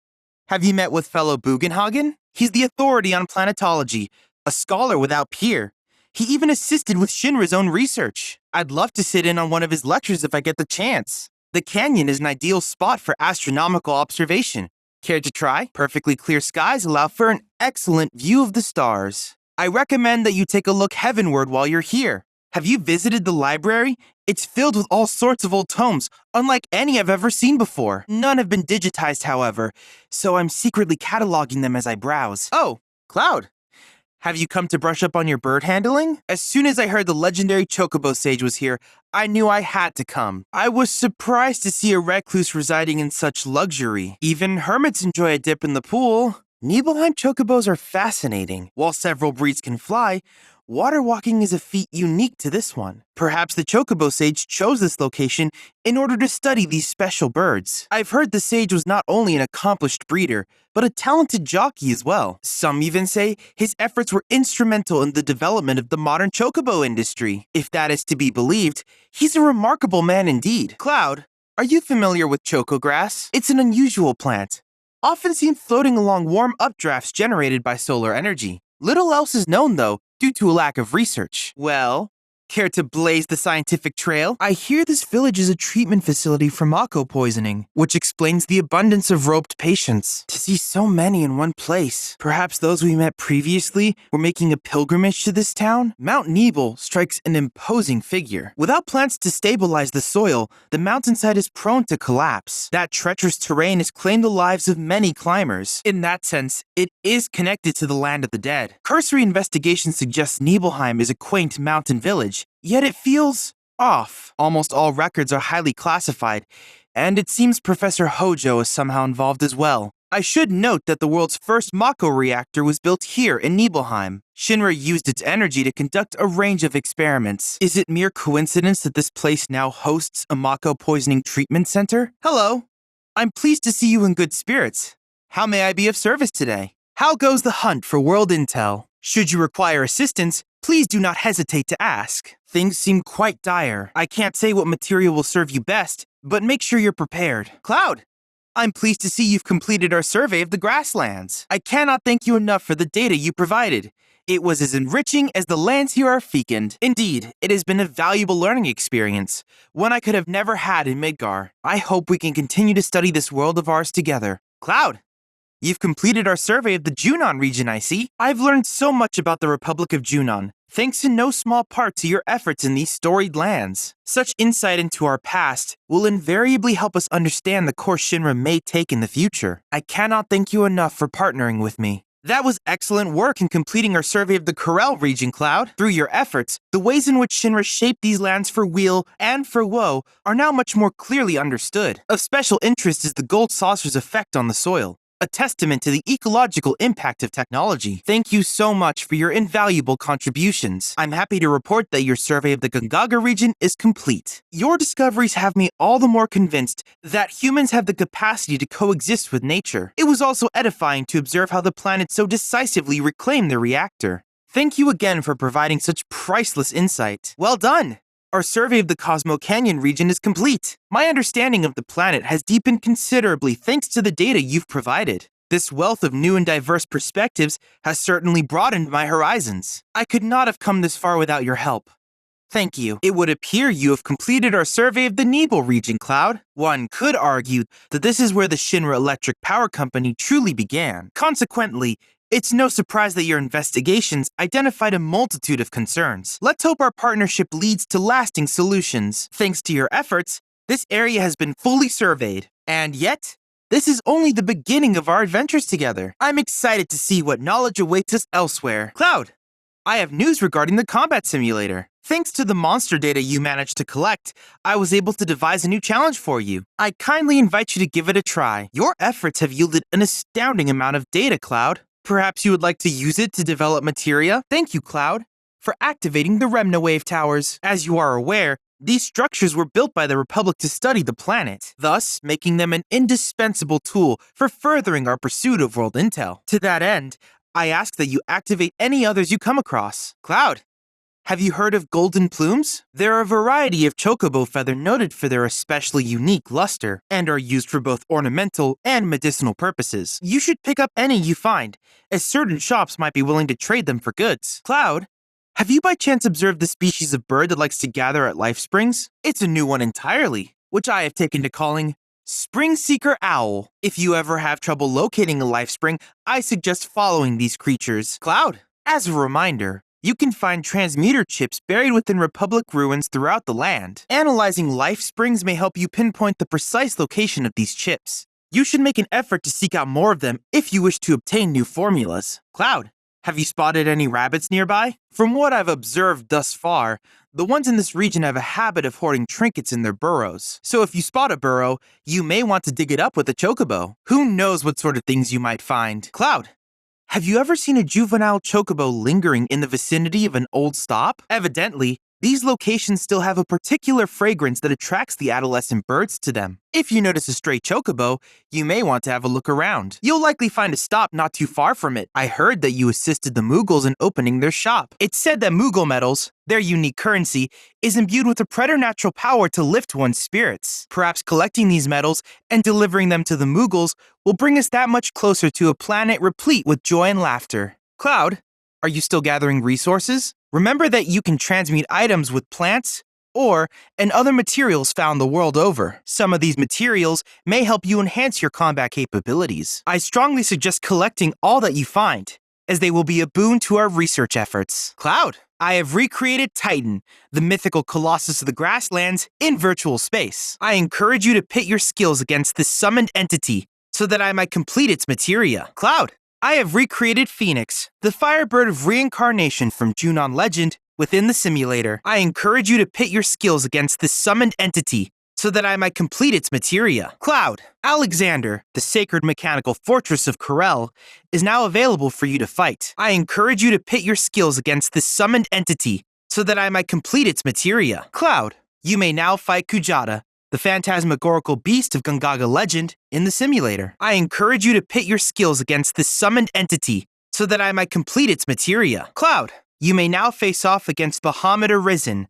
Have you met with fellow Bugenhagen? He's the authority on planetology, a scholar without peer. He even assisted with Shinra's own research. I'd love to sit in on one of his lectures if I get the chance. The canyon is an ideal spot for astronomical observation. Care to try? Perfectly clear skies allow for an excellent view of the stars. I recommend that you take a look heavenward while you're here. Have you visited the library? It's filled with all sorts of old tomes, unlike any I've ever seen before. None have been digitized, however, so I'm secretly cataloging them as I browse. Oh, Cloud. Have you come to brush up on your bird handling? As soon as I heard the legendary Chocobo Sage was here, I knew I had to come. I was surprised to see a recluse residing in such luxury. Even hermits enjoy a dip in the pool. Nibelheim chocobos are fascinating. While several breeds can fly, water walking is a feat unique to this one. Perhaps the chocobo sage chose this location in order to study these special birds. I've heard the sage was not only an accomplished breeder, but a talented jockey as well. Some even say his efforts were instrumental in the development of the modern chocobo industry. If that is to be believed, he's a remarkable man indeed. Cloud, are you familiar with chocograss? It's an unusual plant, often seen floating along warm updrafts generated by solar energy. Little else is known, though, due to a lack of research. Well, care to blaze the scientific trail? I hear this village is a treatment facility for Mako poisoning, which explains the abundance of roped patients. To see so many in one place, perhaps those we met previously were making a pilgrimage to this town? Mount Nebel strikes an imposing figure. Without plants to stabilize the soil, the mountainside is prone to collapse. That treacherous terrain has claimed the lives of many climbers. In that sense, it is connected to the land of the dead. Cursory investigation suggests Nibelheim is a quaint mountain village, yet it feels off. Almost all records are highly classified, and it seems Professor Hojo is somehow involved as well. I should note that the world's first Mako reactor was built here in Nibelheim. Shinra used its energy to conduct a range of experiments. Is it mere coincidence that this place now hosts a Mako poisoning treatment center? Hello. I'm pleased to see you in good spirits. How may I be of service today? How goes the hunt for world intel? Should you require assistance, please do not hesitate to ask. Things seem quite dire. I can't say what material will serve you best, but make sure you're prepared. Cloud, I'm pleased to see you've completed our survey of the grasslands. I cannot thank you enough for the data you provided. It was as enriching as the lands here are fecund. Indeed, it has been a valuable learning experience, one I could have never had in Midgar. I hope we can continue to study this world of ours together. Cloud, you've completed our survey of the Junon region, I see. I've learned so much about the Republic of Junon, thanks in no small part to your efforts in these storied lands. Such insight into our past will invariably help us understand the course Shinra may take in the future. I cannot thank you enough for partnering with me. That was excellent work in completing our survey of the Corel region, Cloud. Through your efforts, the ways in which Shinra shaped these lands for weal and for woe are now much more clearly understood. Of special interest is the gold saucer's effect on the soil, a testament to the ecological impact of technology. Thank you so much for your invaluable contributions. I'm happy to report that your survey of the Gongaga region is complete. Your discoveries have me all the more convinced that humans have the capacity to coexist with nature. It was also edifying to observe how the planet so decisively reclaimed their reactor. Thank you again for providing such priceless insight. Well done! Our survey of the Cosmo Canyon region is complete. My understanding of the planet has deepened considerably thanks to the data you've provided. This wealth of new and diverse perspectives has certainly broadened my horizons. I could not have come this far without your help. Thank you. It would appear you have completed our survey of the Nebel region, Cloud. One could argue that this is where the Shinra Electric Power Company truly began. Consequently, it's no surprise that your investigations identified a multitude of concerns. Let's hope our partnership leads to lasting solutions. Thanks to your efforts, this area has been fully surveyed. And yet, this is only the beginning of our adventures together. I'm excited to see what knowledge awaits us elsewhere. Cloud, I have news regarding the combat simulator. Thanks to the monster data you managed to collect, I was able to devise a new challenge for you. I kindly invite you to give it a try. Your efforts have yielded an astounding amount of data, Cloud. Perhaps you would like to use it to develop materia? Thank you, Cloud, for activating the Remna Wave Towers. As you are aware, these structures were built by the Republic to study the planet, thus making them an indispensable tool for furthering our pursuit of world intel. To that end, I ask that you activate any others you come across. Cloud, have you heard of golden plumes? They're a variety of chocobo feather noted for their especially unique luster, and are used for both ornamental and medicinal purposes. You should pick up any you find, as certain shops might be willing to trade them for goods. Cloud, have you by chance observed the species of bird that likes to gather at life springs? It's a new one entirely, which I have taken to calling Spring Seeker Owl. If you ever have trouble locating a life spring, I suggest following these creatures. Cloud, as a reminder, you can find transmuter chips buried within Republic ruins throughout the land. Analyzing life springs may help you pinpoint the precise location of these chips. You should make an effort to seek out more of them if you wish to obtain new formulas. Cloud, have you spotted any rabbits nearby? From what I've observed thus far, the ones in this region have a habit of hoarding trinkets in their burrows. So if you spot a burrow, you may want to dig it up with a chocobo. Who knows what sort of things you might find? Cloud, have you ever seen a juvenile chocobo lingering in the vicinity of an old stop? Evidently, these locations still have a particular fragrance that attracts the adolescent birds to them. If you notice a stray chocobo, you may want to have a look around. You'll likely find a stop not too far from it. I heard that you assisted the Moogles in opening their shop. It's said that Moogle metals, their unique currency, is imbued with a preternatural power to lift one's spirits. Perhaps collecting these metals and delivering them to the Moogles will bring us that much closer to a planet replete with joy and laughter. Cloud, are you still gathering resources? Remember that you can transmute items with plants, ore, and other materials found the world over. Some of these materials may help you enhance your combat capabilities. I strongly suggest collecting all that you find, as they will be a boon to our research efforts. Cloud, I have recreated Titan, the mythical colossus of the grasslands, in virtual space. I encourage you to pit your skills against this summoned entity so that I might complete its materia. Cloud, I have recreated Phoenix, the firebird of reincarnation from Junon legend, within the simulator. I encourage you to pit your skills against this summoned entity so that I might complete its materia. Cloud, Alexander, the sacred mechanical fortress of Corel, is now available for you to fight. I encourage you to pit your skills against this summoned entity so that I might complete its materia. Cloud, you may now fight Kujata, the phantasmagorical beast of Gongaga legend, in the simulator. I encourage you to pit your skills against this summoned entity so that I might complete its materia. Cloud, you may now face off against Bahamut Arisen,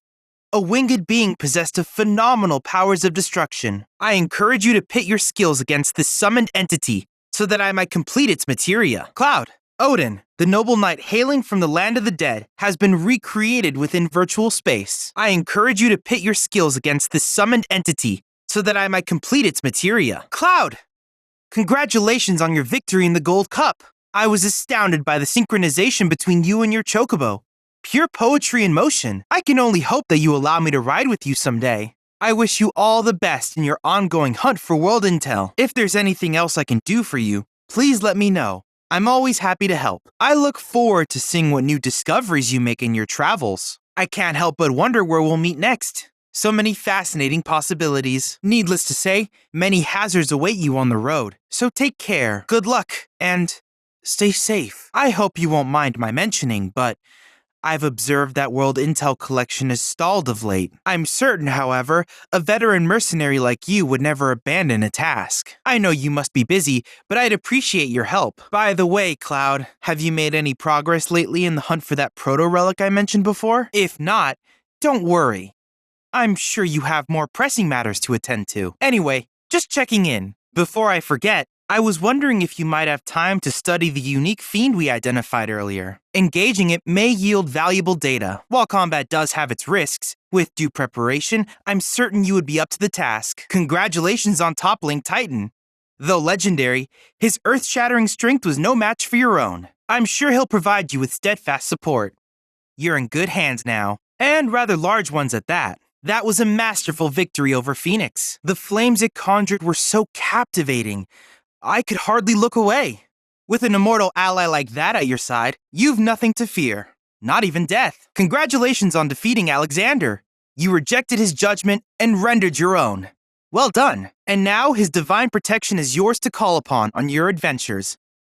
a winged being possessed of phenomenal powers of destruction. I encourage you to pit your skills against this summoned entity so that I might complete its materia. Cloud, Odin, the noble knight hailing from the land of the dead, has been recreated within virtual space. I encourage you to pit your skills against this summoned entity so that I might complete its materia. Cloud, congratulations on your victory in the Gold Cup. I was astounded by the synchronization between you and your chocobo. Pure poetry in motion. I can only hope that you allow me to ride with you someday. I wish you all the best in your ongoing hunt for world intel. If there's anything else I can do for you, please let me know. I'm always happy to help. I look forward to seeing what new discoveries you make in your travels. I can't help but wonder where we'll meet next. So many fascinating possibilities. Needless to say, many hazards await you on the road. So take care, good luck, and stay safe. I hope you won't mind my mentioning, but I've observed that world intel collection is stalled of late. I'm certain, however, a veteran mercenary like you would never abandon a task. I know you must be busy, but I'd appreciate your help. By the way, Cloud, have you made any progress lately in the hunt for that proto-relic I mentioned before? If not, don't worry. I'm sure you have more pressing matters to attend to. Anyway, just checking in. Before I forget, I was wondering if you might have time to study the unique fiend we identified earlier. Engaging it may yield valuable data. While combat does have its risks, with due preparation, I'm certain you would be up to the task. Congratulations on toppling Titan. Though legendary, his earth-shattering strength was no match for your own. I'm sure he'll provide you with steadfast support. You're in good hands now, and rather large ones at that. That was a masterful victory over Phoenix. The flames it conjured were so captivating, I could hardly look away. With an immortal ally like that at your side, you've nothing to fear. Not even death. Congratulations on defeating Alexander. You rejected his judgment and rendered your own. Well done. And now his divine protection is yours to call upon on your adventures.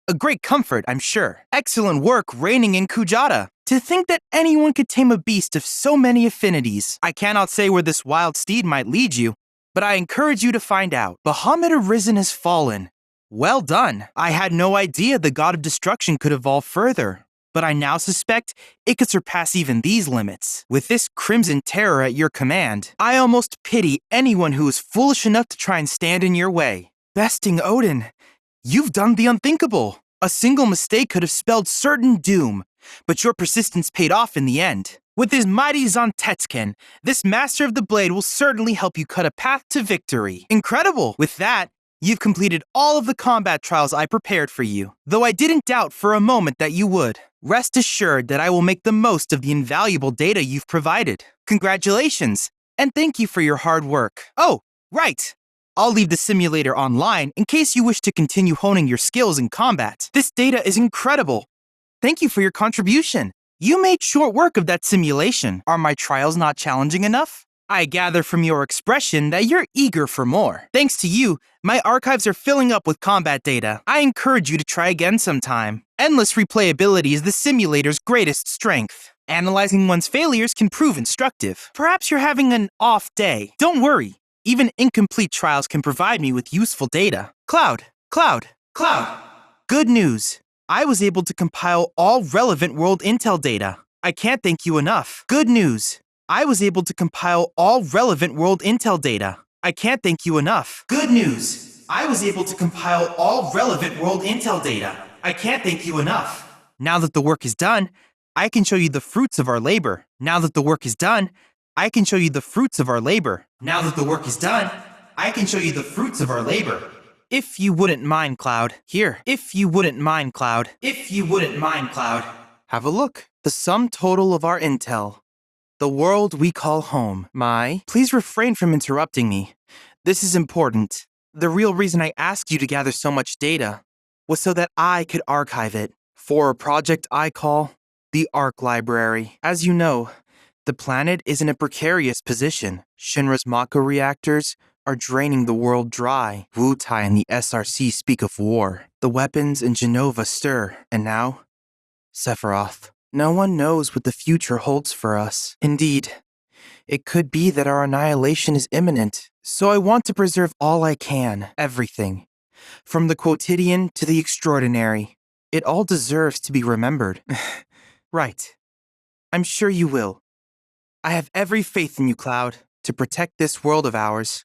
A great comfort, I'm sure. Excellent work reigning in Kujata. To think that anyone could tame a beast of so many affinities. I cannot say where this wild steed might lead you, but I encourage you to find out. Bahamut Arisen has fallen. Well done. I had no idea the god of destruction could evolve further, but I now suspect it could surpass even these limits. With this crimson terror at your command, I almost pity anyone who is foolish enough to try and stand in your way. Besting Odin, you've done the unthinkable. A single mistake could have spelled certain doom, but your persistence paid off in the end. With his mighty Zantetsuken, this master of the blade will certainly help you cut a path to victory. Incredible! With that, you've completed all of the combat trials I prepared for you, though I didn't doubt for a moment that you would. Rest assured that I will make the most of the invaluable data you've provided. Congratulations, and thank you for your hard work. Oh, right! I'll leave the simulator online in case you wish to continue honing your skills in combat. This data is incredible. Thank you for your contribution. You made short work of that simulation. Are my trials not challenging enough? I gather from your expression that you're eager for more. Thanks to you, my archives are filling up with combat data. I encourage you to try again sometime. Endless replayability is the simulator's greatest strength. Analyzing one's failures can prove instructive. Perhaps you're having an off day. Don't worry. Even incomplete trials can provide me with useful data. Cloud. Good news. I was able to compile all relevant world intel data. I can't thank you enough. Good news. I was able to compile all relevant world intel data. I can't thank you enough. Good news. I was able to compile all relevant world intel data. I can't thank you enough. Now that the work is done, I can show you the fruits of our labor. Now that the work is done, I can show you the fruits of our labor. Now that the work is done, I can show you the fruits of our labor. If you wouldn't mind, Cloud. Here. If you wouldn't mind, Cloud. If you wouldn't mind, Cloud. Have a look. The sum total of our intel. The world we call home. Please refrain from interrupting me. This is important. The real reason I asked you to gather so much data was so that I could archive it for a project I call the Arc Library. As you know, the planet is in a precarious position. Shinra's Mako reactors are draining the world dry. Wutai and the SRC speak of war. The weapons in Genova stir. And now, Sephiroth. No one knows what the future holds for us. Indeed, it could be that our annihilation is imminent. So I want to preserve all I can, everything. From the quotidian to the extraordinary. It all deserves to be remembered. Right. I'm sure you will. I have every faith in you, Cloud, to protect this world of ours.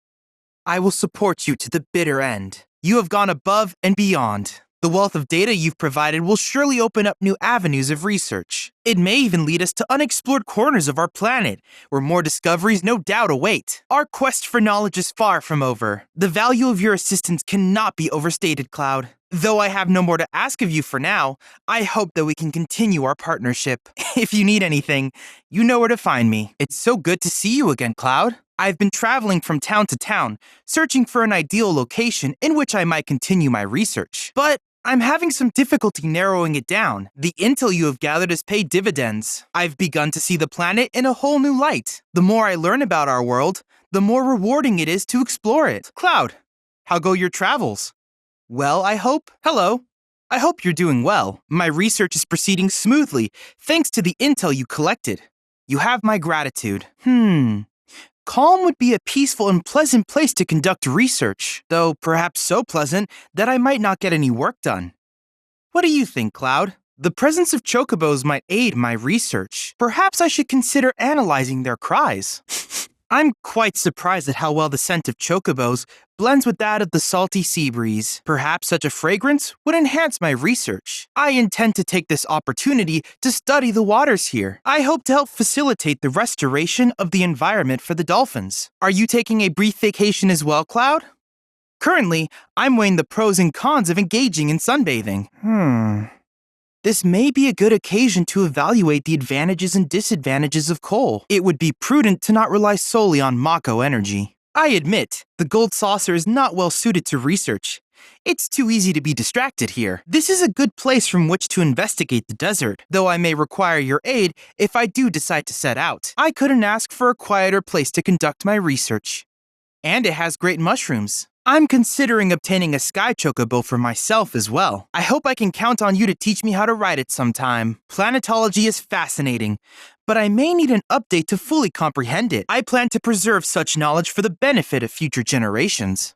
I will support you to the bitter end. You have gone above and beyond. The wealth of data you've provided will surely open up new avenues of research. It may even lead us to unexplored corners of our planet, where more discoveries no doubt await. Our quest for knowledge is far from over. The value of your assistance cannot be overstated, Cloud. Though I have no more to ask of you for now, I hope that we can continue our partnership. If you need anything, you know where to find me. It's so good to see you again, Cloud. I've been traveling from town to town, searching for an ideal location in which I might continue my research. But I'm having some difficulty narrowing it down. The intel you have gathered has paid dividends. I've begun to see the planet in a whole new light. The more I learn about our world, the more rewarding it is to explore it. Cloud, how go your travels? Well, I hope. Hello. I hope you're doing well. My research is proceeding smoothly, thanks to the intel you collected. You have my gratitude. Calm would be a peaceful and pleasant place to conduct research, though perhaps so pleasant that I might not get any work done. What do you think, Cloud? The presence of chocobos might aid my research. Perhaps I should consider analyzing their cries. I'm quite surprised at how well the scent of chocobos blends with that of the salty sea breeze. Perhaps such a fragrance would enhance my research. I intend to take this opportunity to study the waters here. I hope to help facilitate the restoration of the environment for the dolphins. Are you taking a brief vacation as well, Cloud? Currently, I'm weighing the pros and cons of engaging in sunbathing. This may be a good occasion to evaluate the advantages and disadvantages of coal. It would be prudent to not rely solely on Mako energy. I admit, the gold saucer is not well suited to research. It's too easy to be distracted here. This is a good place from which to investigate the desert, though I may require your aid if I do decide to set out. I couldn't ask for a quieter place to conduct my research. And it has great mushrooms. I'm considering obtaining a sky chocobo for myself as well. I hope I can count on you to teach me how to ride it sometime. Planetology is fascinating, but I may need an update to fully comprehend it. I plan to preserve such knowledge for the benefit of future generations.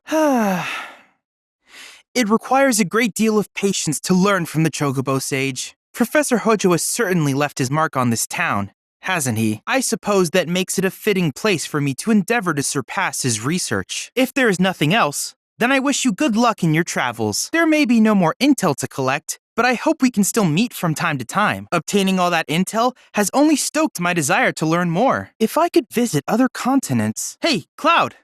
It requires a great deal of patience to learn from the chocobo sage. Professor Hojo has certainly left his mark on this town, hasn't he? I suppose that makes it a fitting place for me to endeavor to surpass his research. If there is nothing else, then I wish you good luck in your travels. There may be no more intel to collect, but I hope we can still meet from time to time. Obtaining all that intel has only stoked my desire to learn more. If I could visit other continents... Hey, Cloud!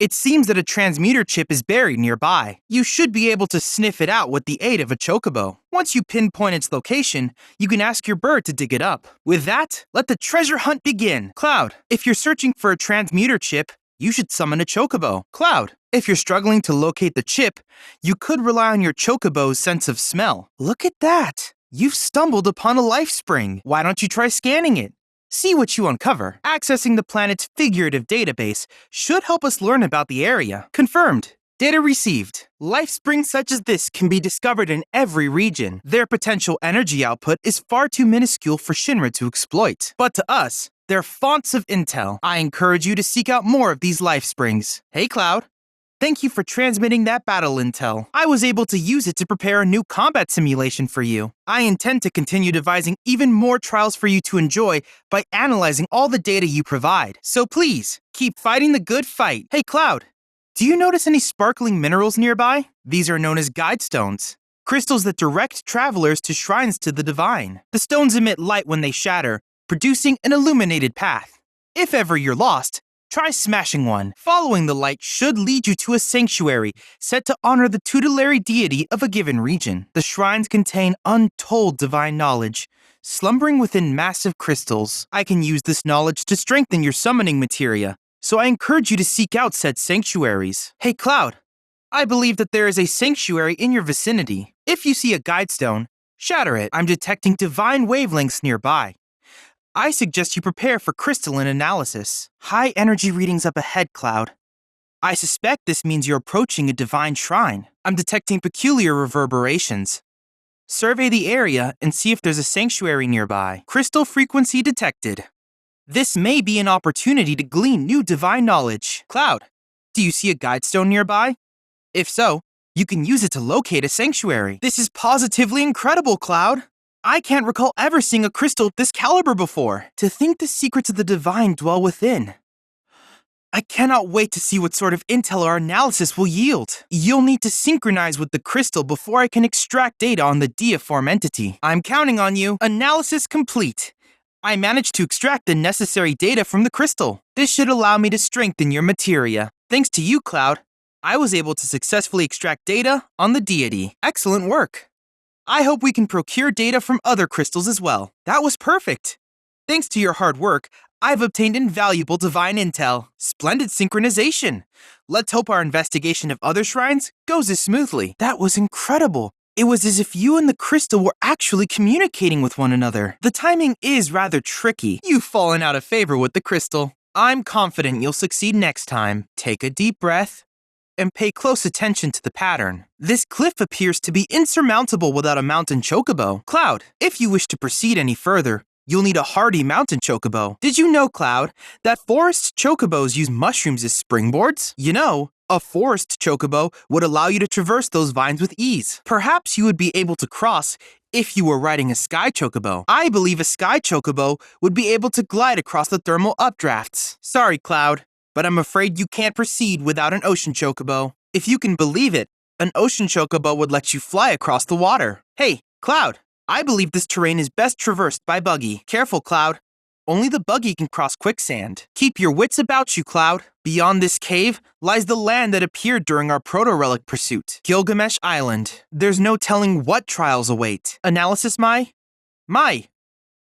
It seems that a transmuter chip is buried nearby. You should be able to sniff it out with the aid of a chocobo. Once you pinpoint its location, you can ask your bird to dig it up. With that, let the treasure hunt begin. Cloud, if you're searching for a transmuter chip, you should summon a chocobo. Cloud, if you're struggling to locate the chip, you could rely on your chocobo's sense of smell. Look at that! You've stumbled upon a life spring. Why don't you try scanning it? See what you uncover. Accessing the planet's figurative database should help us learn about the area. Confirmed. Data received. Life springs such as this can be discovered in every region. Their potential energy output is far too minuscule for Shinra to exploit. But to us, they're fonts of intel. I encourage you to seek out more of these life springs. Hey, Cloud. Thank you for transmitting that battle intel. I was able to use it to prepare a new combat simulation for you. I intend to continue devising even more trials for you to enjoy by analyzing all the data you provide. So please, keep fighting the good fight. Hey, Cloud, do you notice any sparkling minerals nearby? These are known as guide stones. Crystals that direct travelers to shrines to the divine. The stones emit light when they shatter, producing an illuminated path. If ever you're lost, try smashing one. Following the light should lead you to a sanctuary set to honor the tutelary deity of a given region. The shrines contain untold divine knowledge, slumbering within massive crystals. I can use this knowledge to strengthen your summoning materia, so I encourage you to seek out said sanctuaries. Hey, Cloud, I believe that there is a sanctuary in your vicinity. If you see a guide stone, shatter it. I'm detecting divine wavelengths nearby. I suggest you prepare for crystalline analysis. High energy readings up ahead, Cloud. I suspect this means you're approaching a divine shrine. I'm detecting peculiar reverberations. Survey the area and see if there's a sanctuary nearby. Crystal frequency detected. This may be an opportunity to glean new divine knowledge. Cloud, do you see a guide stone nearby? If so, you can use it to locate a sanctuary. This is positively incredible, Cloud. I can't recall ever seeing a crystal of this caliber before. To think the secrets of the divine dwell within. I cannot wait to see what sort of intel our analysis will yield. You'll need to synchronize with the crystal before I can extract data on the deiform entity. I'm counting on you. Analysis complete. I managed to extract the necessary data from the crystal. This should allow me to strengthen your materia. Thanks to you, Cloud, I was able to successfully extract data on the deity. Excellent work. I hope we can procure data from other crystals as well. That was perfect. Thanks to your hard work, I've obtained invaluable divine intel. Splendid synchronization. Let's hope our investigation of other shrines goes as smoothly. That was incredible. It was as if you and the crystal were actually communicating with one another. The timing is rather tricky. You've fallen out of favor with the crystal. I'm confident you'll succeed next time. Take a deep breath and pay close attention to the pattern. This cliff appears to be insurmountable without a mountain chocobo. Cloud, if you wish to proceed any further, you'll need a hardy mountain chocobo. Did you know, Cloud, that forest chocobos use mushrooms as springboards? You know, a forest chocobo would allow you to traverse those vines with ease. Perhaps you would be able to cross if you were riding a sky chocobo. I believe a sky chocobo would be able to glide across the thermal updrafts. Sorry, Cloud, but I'm afraid you can't proceed without an ocean chocobo. If you can believe it, an ocean chocobo would let you fly across the water. Hey, Cloud, I believe this terrain is best traversed by buggy. Careful, Cloud. Only the buggy can cross quicksand. Keep your wits about you, Cloud. Beyond this cave lies the land that appeared during our proto-relic pursuit, Gilgamesh Island. There's no telling what trials await. Analysis, Mai? Mai,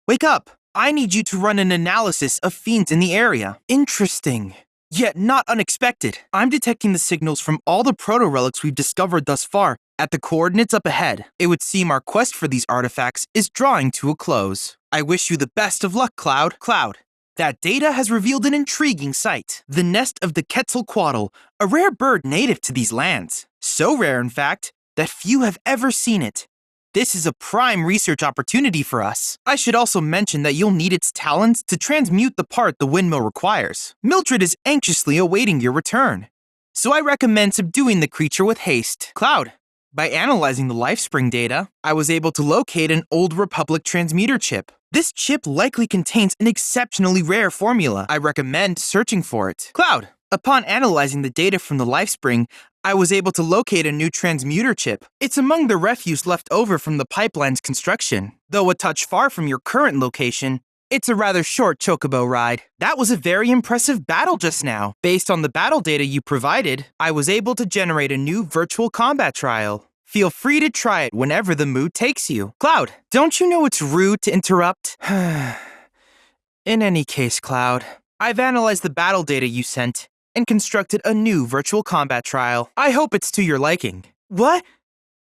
wake up. I need you to run an analysis of fiends in the area. Interesting, yet not unexpected. I'm detecting the signals from all the proto-relics we've discovered thus far at the coordinates up ahead. It would seem our quest for these artifacts is drawing to a close. I wish you the best of luck, Cloud. Cloud, that data has revealed an intriguing sight. The nest of the Quetzalcoatl, a rare bird native to these lands. So rare, in fact, that few have ever seen it. This is a prime research opportunity for us. I should also mention that you'll need its talons to transmute the part the windmill requires. Mildred is anxiously awaiting your return, so I recommend subduing the creature with haste. Cloud, by analyzing the LifeSpring data, I was able to locate an Old Republic transmuter chip. This chip likely contains an exceptionally rare formula. I recommend searching for it. Cloud, upon analyzing the data from the LifeSpring, I was able to locate a new transmuter chip. It's among the refuse left over from the pipeline's construction. Though a touch far from your current location, it's a rather short chocobo ride. That was a very impressive battle just now. Based on the battle data you provided, I was able to generate a new virtual combat trial. Feel free to try it whenever the mood takes you. Cloud, don't you know it's rude to interrupt? In any case, Cloud, I've analyzed the battle data you sent and constructed a new virtual combat trial. I hope it's to your liking. What?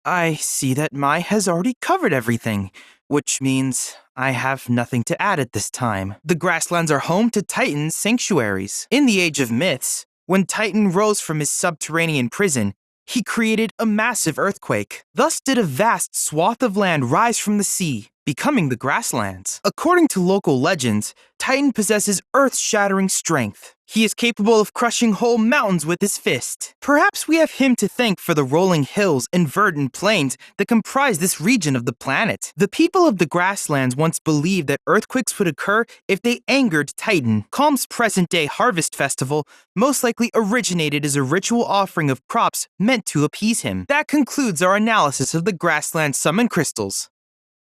I see that Mai has already covered everything, which means I have nothing to add at this time. The grasslands are home to Titan's sanctuaries. In the Age of Myths, when Titan rose from his subterranean prison, he created a massive earthquake. Thus did a vast swath of land rise from the sea, becoming the grasslands. According to local legends, Titan possesses earth-shattering strength. He is capable of crushing whole mountains with his fist. Perhaps we have him to thank for the rolling hills and verdant plains that comprise this region of the planet. The people of the grasslands once believed that earthquakes would occur if they angered Titan. Calm's present-day harvest festival most likely originated as a ritual offering of crops meant to appease him. That concludes our analysis of the grassland summon crystals.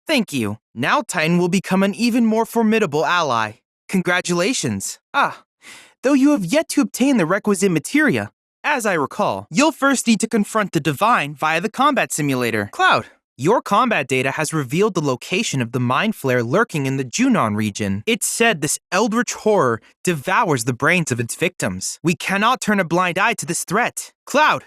Thank you. Now Titan will become an even more formidable ally. Congratulations. Though you have yet to obtain the requisite materia, as I recall, you'll first need to confront the Divine via the combat simulator. Cloud, your combat data has revealed the location of the mind flare lurking in the Junon region. It's said this eldritch horror devours the brains of its victims. We cannot turn a blind eye to this threat. Cloud,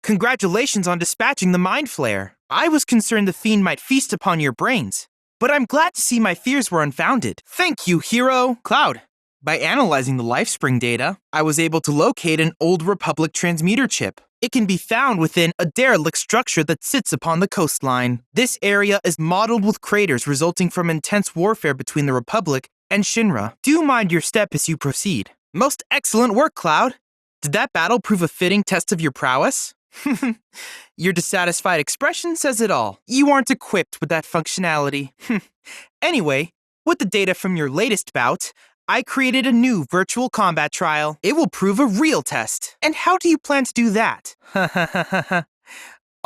congratulations on dispatching the mind flare. I was concerned the fiend might feast upon your brains, but I'm glad to see my fears were unfounded. Thank you, hero. Cloud, by analyzing the LifeSpring data, I was able to locate an Old Republic transmuter chip. It can be found within a derelict structure that sits upon the coastline. This area is mottled with craters resulting from intense warfare between the Republic and Shinra. Do mind your step as you proceed. Most excellent work, Cloud. Did that battle prove a fitting test of your prowess? Your dissatisfied expression says it all. You aren't equipped with that functionality. Anyway, with the data from your latest bout, I created a new virtual combat trial. It will prove a real test. And how do you plan to do that?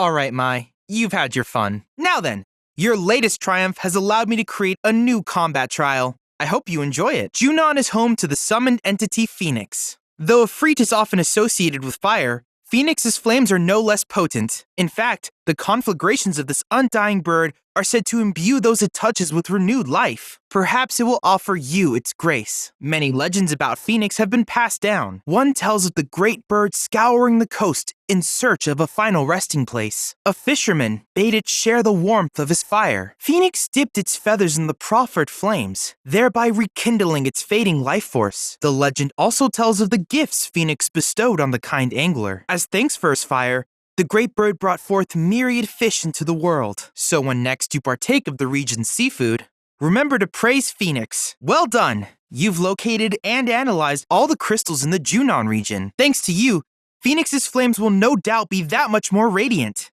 Alright, Mai, you've had your fun. Now then, your latest triumph has allowed me to create a new combat trial. I hope you enjoy it. Junon is home to the summoned entity Phoenix. Though Ifrit is often associated with fire, Phoenix's flames are no less potent. In fact, the conflagrations of this undying bird are said to imbue those it touches with renewed life. Perhaps it will offer you its grace. Many legends about Phoenix have been passed down. One tells of the great bird scouring the coast in search of a final resting place. A fisherman bade it share the warmth of his fire. Phoenix dipped its feathers in the proffered flames, thereby rekindling its fading life force. The legend also tells of the gifts Phoenix bestowed on the kind angler. As thanks for his fire, the great bird brought forth myriad fish into the world. So when next you partake of the region's seafood, remember to praise Phoenix. Well done! You've located and analyzed all the crystals in the Junon region. Thanks to you, Phoenix's flames will no doubt be that much more radiant.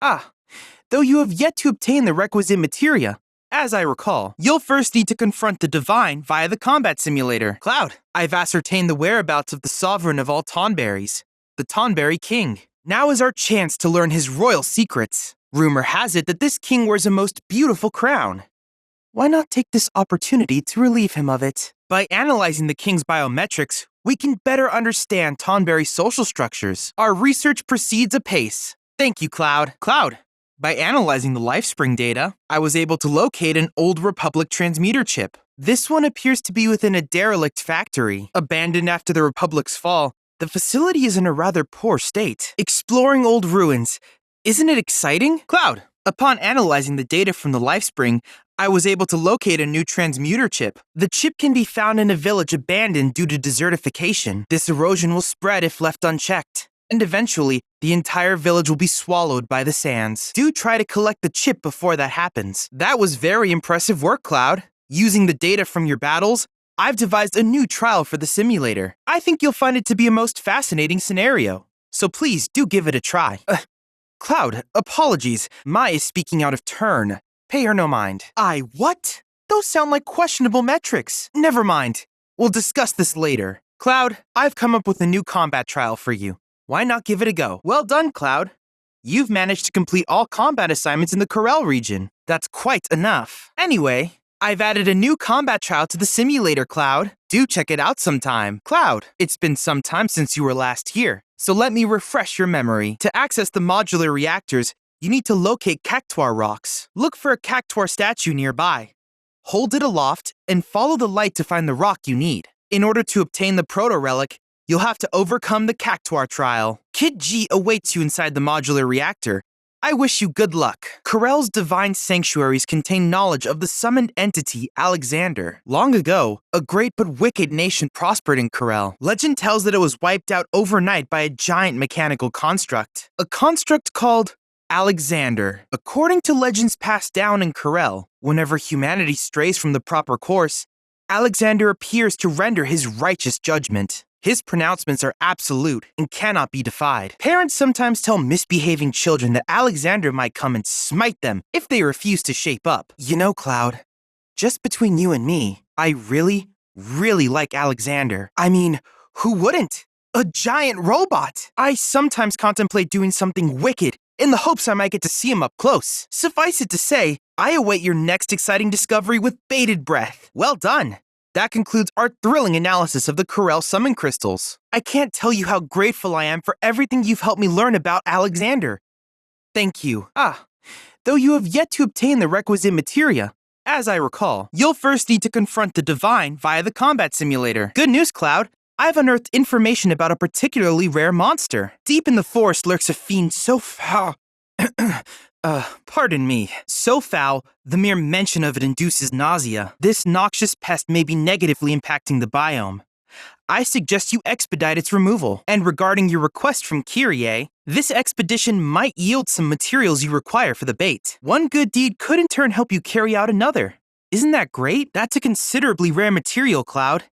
Though you have yet to obtain the requisite materia. As I recall, you'll first need to confront the Divine via the combat simulator. Cloud, I've ascertained the whereabouts of the sovereign of all Tonberries, the Tonberry King. Now is our chance to learn his royal secrets. Rumor has it that this king wears a most beautiful crown. Why not take this opportunity to relieve him of it? By analyzing the king's biometrics, we can better understand Tonberry's social structures. Our research proceeds apace. Thank you, Cloud. Cloud, by analyzing the LifeSpring data, I was able to locate an old Republic transmuter chip. This one appears to be within a derelict factory. Abandoned after the Republic's fall, the facility is in a rather poor state. Exploring old ruins, isn't it exciting? Cloud, upon analyzing the data from the LifeSpring, I was able to locate a new transmuter chip. The chip can be found in a village abandoned due to desertification. This erosion will spread if left unchecked, and eventually, the entire village will be swallowed by the sands. Do try to collect the chip before that happens. That was very impressive work, Cloud. Using the data from your battles, I've devised a new trial for the simulator. I think you'll find it to be a most fascinating scenario. So please do give it a try. Cloud, apologies. Mai is speaking out of turn. Pay her no mind. What? Those sound like questionable metrics. Never mind. We'll discuss this later. Cloud, I've come up with a new combat trial for you. Why not give it a go? Well done, Cloud. You've managed to complete all combat assignments in the Corel region. That's quite enough. Anyway, I've added a new combat trial to the simulator, Cloud. Do check it out sometime. Cloud, it's been some time since you were last here, so let me refresh your memory. To access the modular reactors, you need to locate cactuar rocks. Look for a cactuar statue nearby. Hold it aloft and follow the light to find the rock you need. In order to obtain the proto-relic, you'll have to overcome the cactuar trial. Kid G awaits you inside the modular reactor. I wish you good luck. Corel's divine sanctuaries contain knowledge of the summoned entity Alexander. Long ago, a great but wicked nation prospered in Corel. Legend tells that it was wiped out overnight by a giant mechanical construct. A construct called Alexander. According to legends passed down in Corel, whenever humanity strays from the proper course, Alexander appears to render his righteous judgment. His pronouncements are absolute and cannot be defied. Parents sometimes tell misbehaving children that Alexander might come and smite them if they refuse to shape up. You know, Cloud, just between you and me, I really like Alexander. I mean, who wouldn't? A giant robot! I sometimes contemplate doing something wicked in the hopes I might get to see him up close. Suffice it to say, I await your next exciting discovery with bated breath. Well done! That concludes our thrilling analysis of the Corel Summon Crystals. I can't tell you how grateful I am for everything you've helped me learn about Alexander. Thank you. Though you have yet to obtain the requisite materia, as I recall, you'll first need to confront the Divine via the combat simulator. Good news, Cloud. I've unearthed information about a particularly rare monster. Deep in the forest lurks a fiend so foul. Pardon me. So foul, the mere mention of it induces nausea. This noxious pest may be negatively impacting the biome. I suggest you expedite its removal. And regarding your request from Kyrie, this expedition might yield some materials you require for the bait. One good deed could in turn help you carry out another. Isn't that great? That's a considerably rare material, Cloud.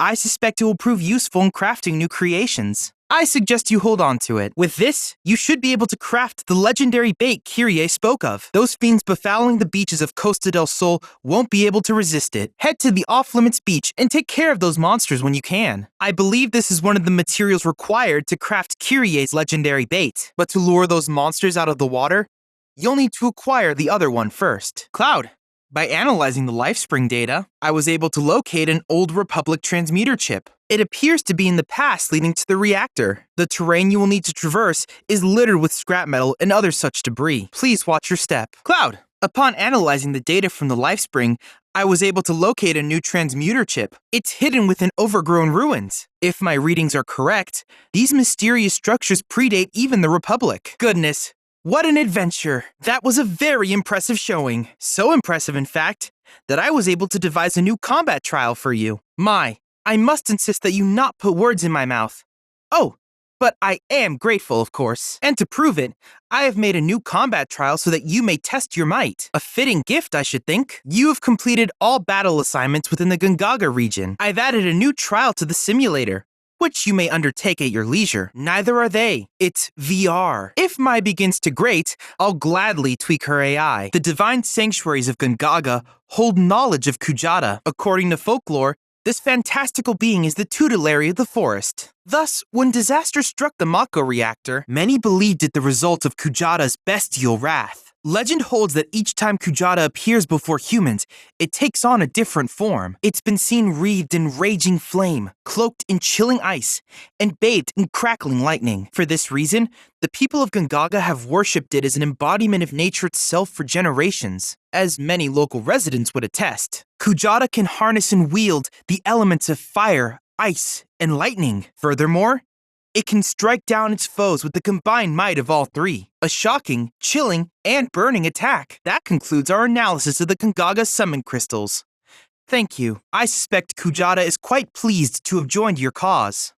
I suspect it will prove useful in crafting new creations. I suggest you hold on to it. With this, you should be able to craft the legendary bait Kyrie spoke of. Those fiends befouling the beaches of Costa del Sol won't be able to resist it. Head to the off-limits beach and take care of those monsters when you can. I believe this is one of the materials required to craft Kyrie's legendary bait. But to lure those monsters out of the water, you'll need to acquire the other one first. Cloud. By analyzing the LifeSpring data, I was able to locate an old Republic transmuter chip. It appears to be in the pass leading to the reactor. The terrain you will need to traverse is littered with scrap metal and other such debris. Please watch your step. Cloud. Upon analyzing the data from the LifeSpring, I was able to locate a new transmuter chip. It's hidden within overgrown ruins. If my readings are correct, these mysterious structures predate even the Republic. Goodness. What an adventure! That was a very impressive showing. So impressive, in fact, that I was able to devise a new combat trial for you. I must insist that you not put words in my mouth. Oh, but I am grateful, of course. And to prove it, I have made a new combat trial so that you may test your might. A fitting gift, I should think. You have completed all battle assignments within the Gongaga region. I've added a new trial to the simulator, which you may undertake at your leisure. Neither are they. It's VR. If Mai begins to grate, I'll gladly tweak her AI. The divine sanctuaries of Gongaga hold knowledge of Kujata. According to folklore, this fantastical being is the tutelary of the forest. Thus, when disaster struck the Mako reactor, many believed it the result of Kujata's bestial wrath. Legend holds that each time Kujata appears before humans, it takes on a different form. It's been seen wreathed in raging flame, cloaked in chilling ice, and bathed in crackling lightning. For this reason, the people of Gongaga have worshipped it as an embodiment of nature itself for generations. As many local residents would attest, Kujata can harness and wield the elements of fire, ice, and lightning. Furthermore, it can strike down its foes with the combined might of all three. A shocking, chilling, and burning attack. That concludes our analysis of the Gongaga summon crystals. Thank you. I suspect Kujata is quite pleased to have joined your cause.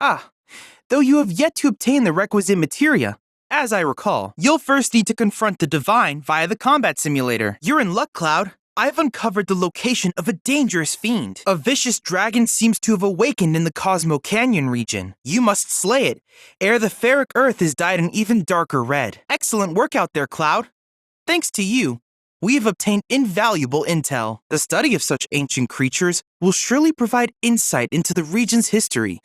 Though you have yet to obtain the requisite materia. As I recall, you'll first need to confront the Divine via the combat simulator. You're in luck, Cloud. I've uncovered the location of a dangerous fiend. A vicious dragon seems to have awakened in the Cosmo Canyon region. You must slay it, ere the ferric earth is dyed an even darker red. Excellent work out there, Cloud. Thanks to you, we have obtained invaluable intel. The study of such ancient creatures will surely provide insight into the region's history.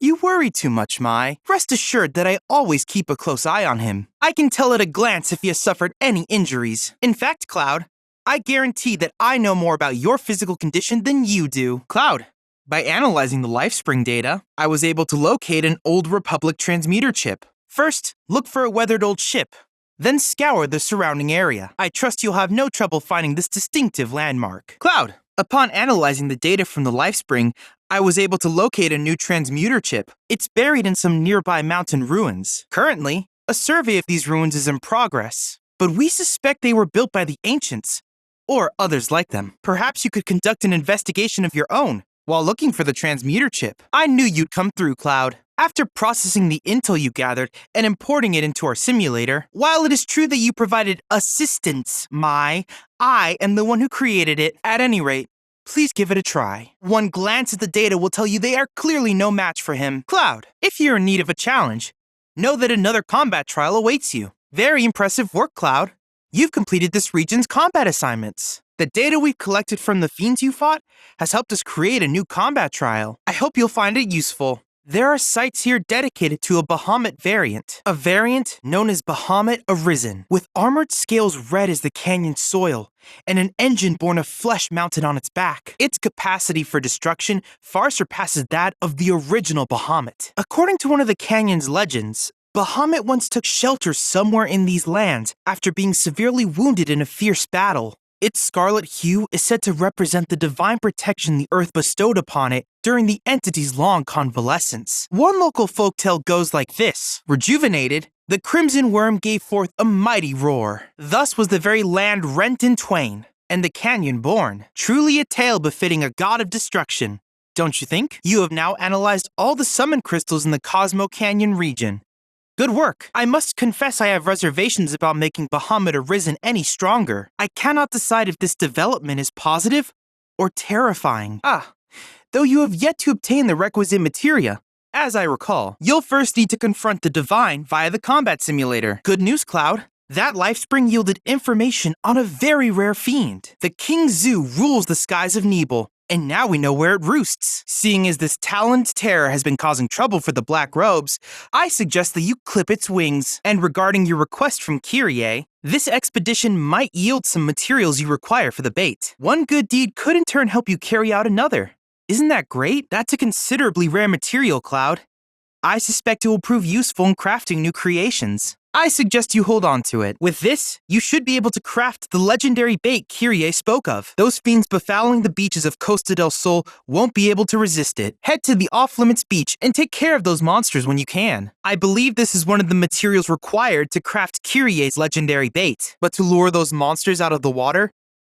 You worry too much, Mai. Rest assured that I always keep a close eye on him. I can tell at a glance if he has suffered any injuries. In fact, Cloud, I guarantee that I know more about your physical condition than you do. Cloud, by analyzing the LifeSpring data, I was able to locate an old Republic transmuter chip. First, look for a weathered old ship. Then scour the surrounding area. I trust you'll have no trouble finding this distinctive landmark. Cloud, upon analyzing the data from the LifeSpring, I was able to locate a new transmuter chip. It's buried in some nearby mountain ruins. Currently, a survey of these ruins is in progress, but we suspect they were built by the ancients, or others like them. Perhaps you could conduct an investigation of your own while looking for the transmuter chip. I knew you'd come through, Cloud. After processing the intel you gathered and importing it into our simulator, while it is true that you provided assistance, Mai, I am the one who created it. At any rate, please give it a try. One glance at the data will tell you they are clearly no match for him. Cloud, if you're in need of a challenge, know that another combat trial awaits you. Very impressive work, Cloud. You've completed this region's combat assignments. The data we've collected from the fiends you fought has helped us create a new combat trial. I hope you'll find it useful. There are sites here dedicated to a Bahamut variant. A variant known as Bahamut Arisen, with armored scales red as the canyon soil, and an engine born of flesh mounted on its back. Its capacity for destruction far surpasses that of the original Bahamut. According to one of the canyon's legends, Bahamut once took shelter somewhere in these lands after being severely wounded in a fierce battle. Its scarlet hue is said to represent the divine protection the earth bestowed upon it during the entity's long convalescence. One local folktale goes like this. Rejuvenated, the crimson worm gave forth a mighty roar. Thus was the very land rent in twain, and the canyon born. Truly a tale befitting a god of destruction, don't you think? You have now analyzed all the summon crystals in the Cosmo Canyon region. Good work. I must confess I have reservations about making Bahamut Arisen any stronger. I cannot decide if this development is positive or terrifying. though you have yet to obtain the requisite materia. As I recall, you'll first need to confront the Divine via the combat simulator. Good news, Cloud. That lifespring yielded information on a very rare fiend. The King Zoo rules the skies of Nebel, and now we know where it roosts. Seeing as this taloned terror has been causing trouble for the Black Robes, I suggest that you clip its wings. And regarding your request from Kyrie, this expedition might yield some materials you require for the bait. One good deed could in turn help you carry out another. Isn't that great? That's a considerably rare material, Cloud. I suspect it will prove useful in crafting new creations. I suggest you hold on to it. With this, you should be able to craft the legendary bait Kyrie spoke of. Those fiends befouling the beaches of Costa del Sol won't be able to resist it. Head to the off-limits beach and take care of those monsters when you can. I believe this is one of the materials required to craft Kyrie's legendary bait. But to lure those monsters out of the water,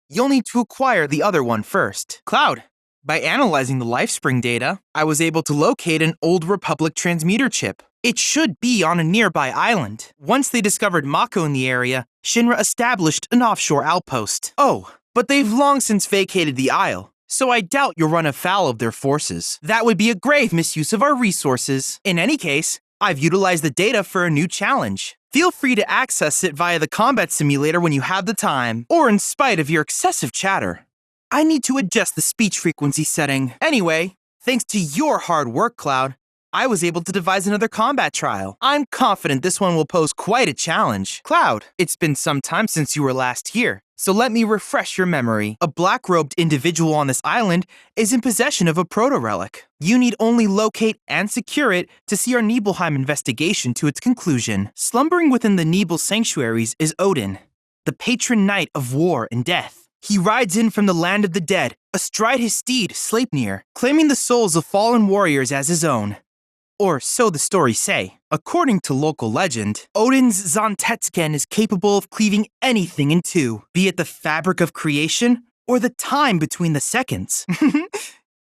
you'll need to acquire the other one first. Cloud. By analyzing the Lifespring data, I was able to locate an Old Republic transmuter chip. It should be on a nearby island. Once they discovered Mako in the area, Shinra established an offshore outpost. Oh, but they've long since vacated the isle, so I doubt you'll run afoul of their forces. That would be a grave misuse of our resources. In any case, I've utilized the data for a new challenge. Feel free to access it via the combat simulator when you have the time, or in spite of your excessive chatter. I need to adjust the speech frequency setting. Anyway, thanks to your hard work, Cloud, I was able to devise another combat trial. I'm confident this one will pose quite a challenge. Cloud, it's been some time since you were last here, so let me refresh your memory. A black-robed individual on this island is in possession of a proto-relic. You need only locate and secure it to see our Nibelheim investigation to its conclusion. Slumbering within the Nibel sanctuaries is Odin, the patron knight of war and death. He rides in from the land of the dead, astride his steed, Sleipnir, claiming the souls of fallen warriors as his own. Or so the stories say. According to local legend, Odin's Zontetsuken is capable of cleaving anything in two, be it the fabric of creation or the time between the seconds.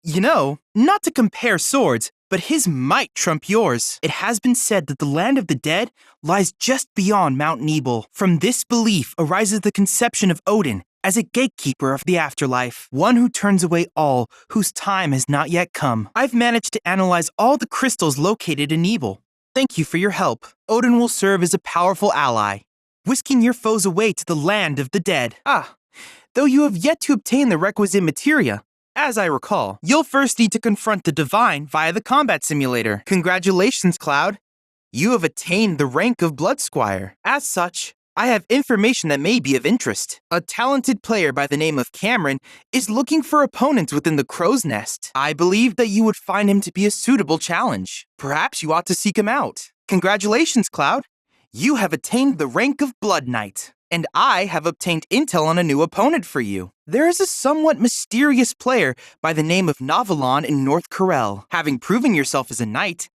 You know, not to compare swords, but his might trump yours. It has been said that the land of the dead lies just beyond Mount Nebel. From this belief arises the conception of Odin as a gatekeeper of the afterlife, one who turns away all whose time has not yet come. I've managed to analyze all the crystals located in Nebel. Thank you for your help. Odin will serve as a powerful ally, whisking your foes away to the land of the dead. Though you have yet to obtain the requisite materia, as I recall, you'll first need to confront the Divine via the combat simulator. Congratulations, Cloud. You have attained the rank of Blood Squire. As such, I have information that may be of interest. A talented player by the name of Cameron is looking for opponents within the Crow's Nest. I believe that you would find him to be a suitable challenge. Perhaps you ought to seek him out. Congratulations, Cloud. You have attained the rank of Blood Knight, and I have obtained intel on a new opponent for you. There is a somewhat mysterious player by the name of Novelon in North Corel. Having proven yourself as a knight,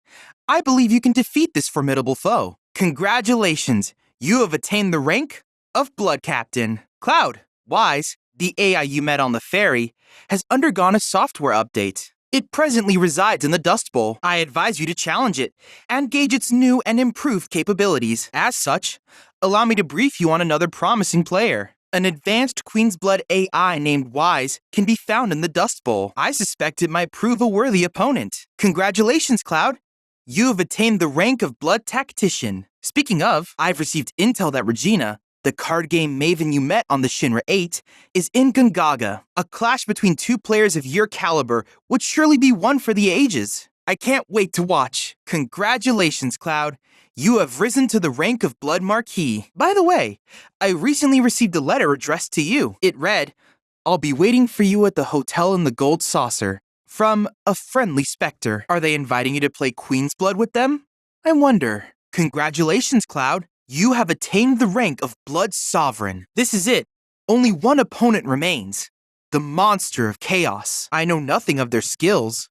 I believe you can defeat this formidable foe. Congratulations. You have attained the rank of Blood Captain. Cloud, Wise, the AI you met on the ferry, has undergone a software update. It presently resides in the Dust Bowl. I advise you to challenge it and gauge its new and improved capabilities. As such, allow me to brief you on another promising player. An advanced Queen's Blood AI named Wise can be found in the Dust Bowl. I suspect it might prove a worthy opponent. Congratulations, Cloud. You have attained the rank of Blood Tactician. Speaking of, I've received intel that Regina, the card game maven you met on the Shinra 8, is in Gongaga. A clash between two players of your caliber would surely be one for the ages. I can't wait to watch. Congratulations, Cloud. You have risen to the rank of Blood Marquis. By the way, I recently received a letter addressed to you. It read, "I'll be waiting for you at the hotel in the Gold Saucer. From a friendly specter. Are they inviting you to play Queen's Blood with them? I wonder." Congratulations, Cloud. You have attained the rank of Blood Sovereign. This is it. Only one opponent remains. The Monster of Chaos. I know nothing of their skills,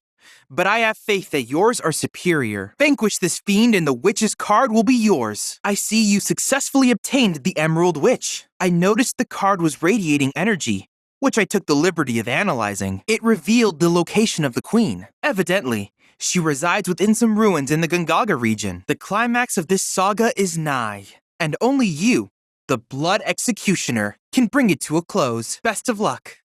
but I have faith that yours are superior. Vanquish this fiend and the Witch's card will be yours. I see you successfully obtained the Emerald Witch. I noticed the card was radiating energy, which I took the liberty of analyzing. It revealed the location of the Queen. Evidently, she resides within some ruins in the Gongaga region. The climax of this saga is nigh, and only you, the Blood Executioner, can bring it to a close. Best of luck.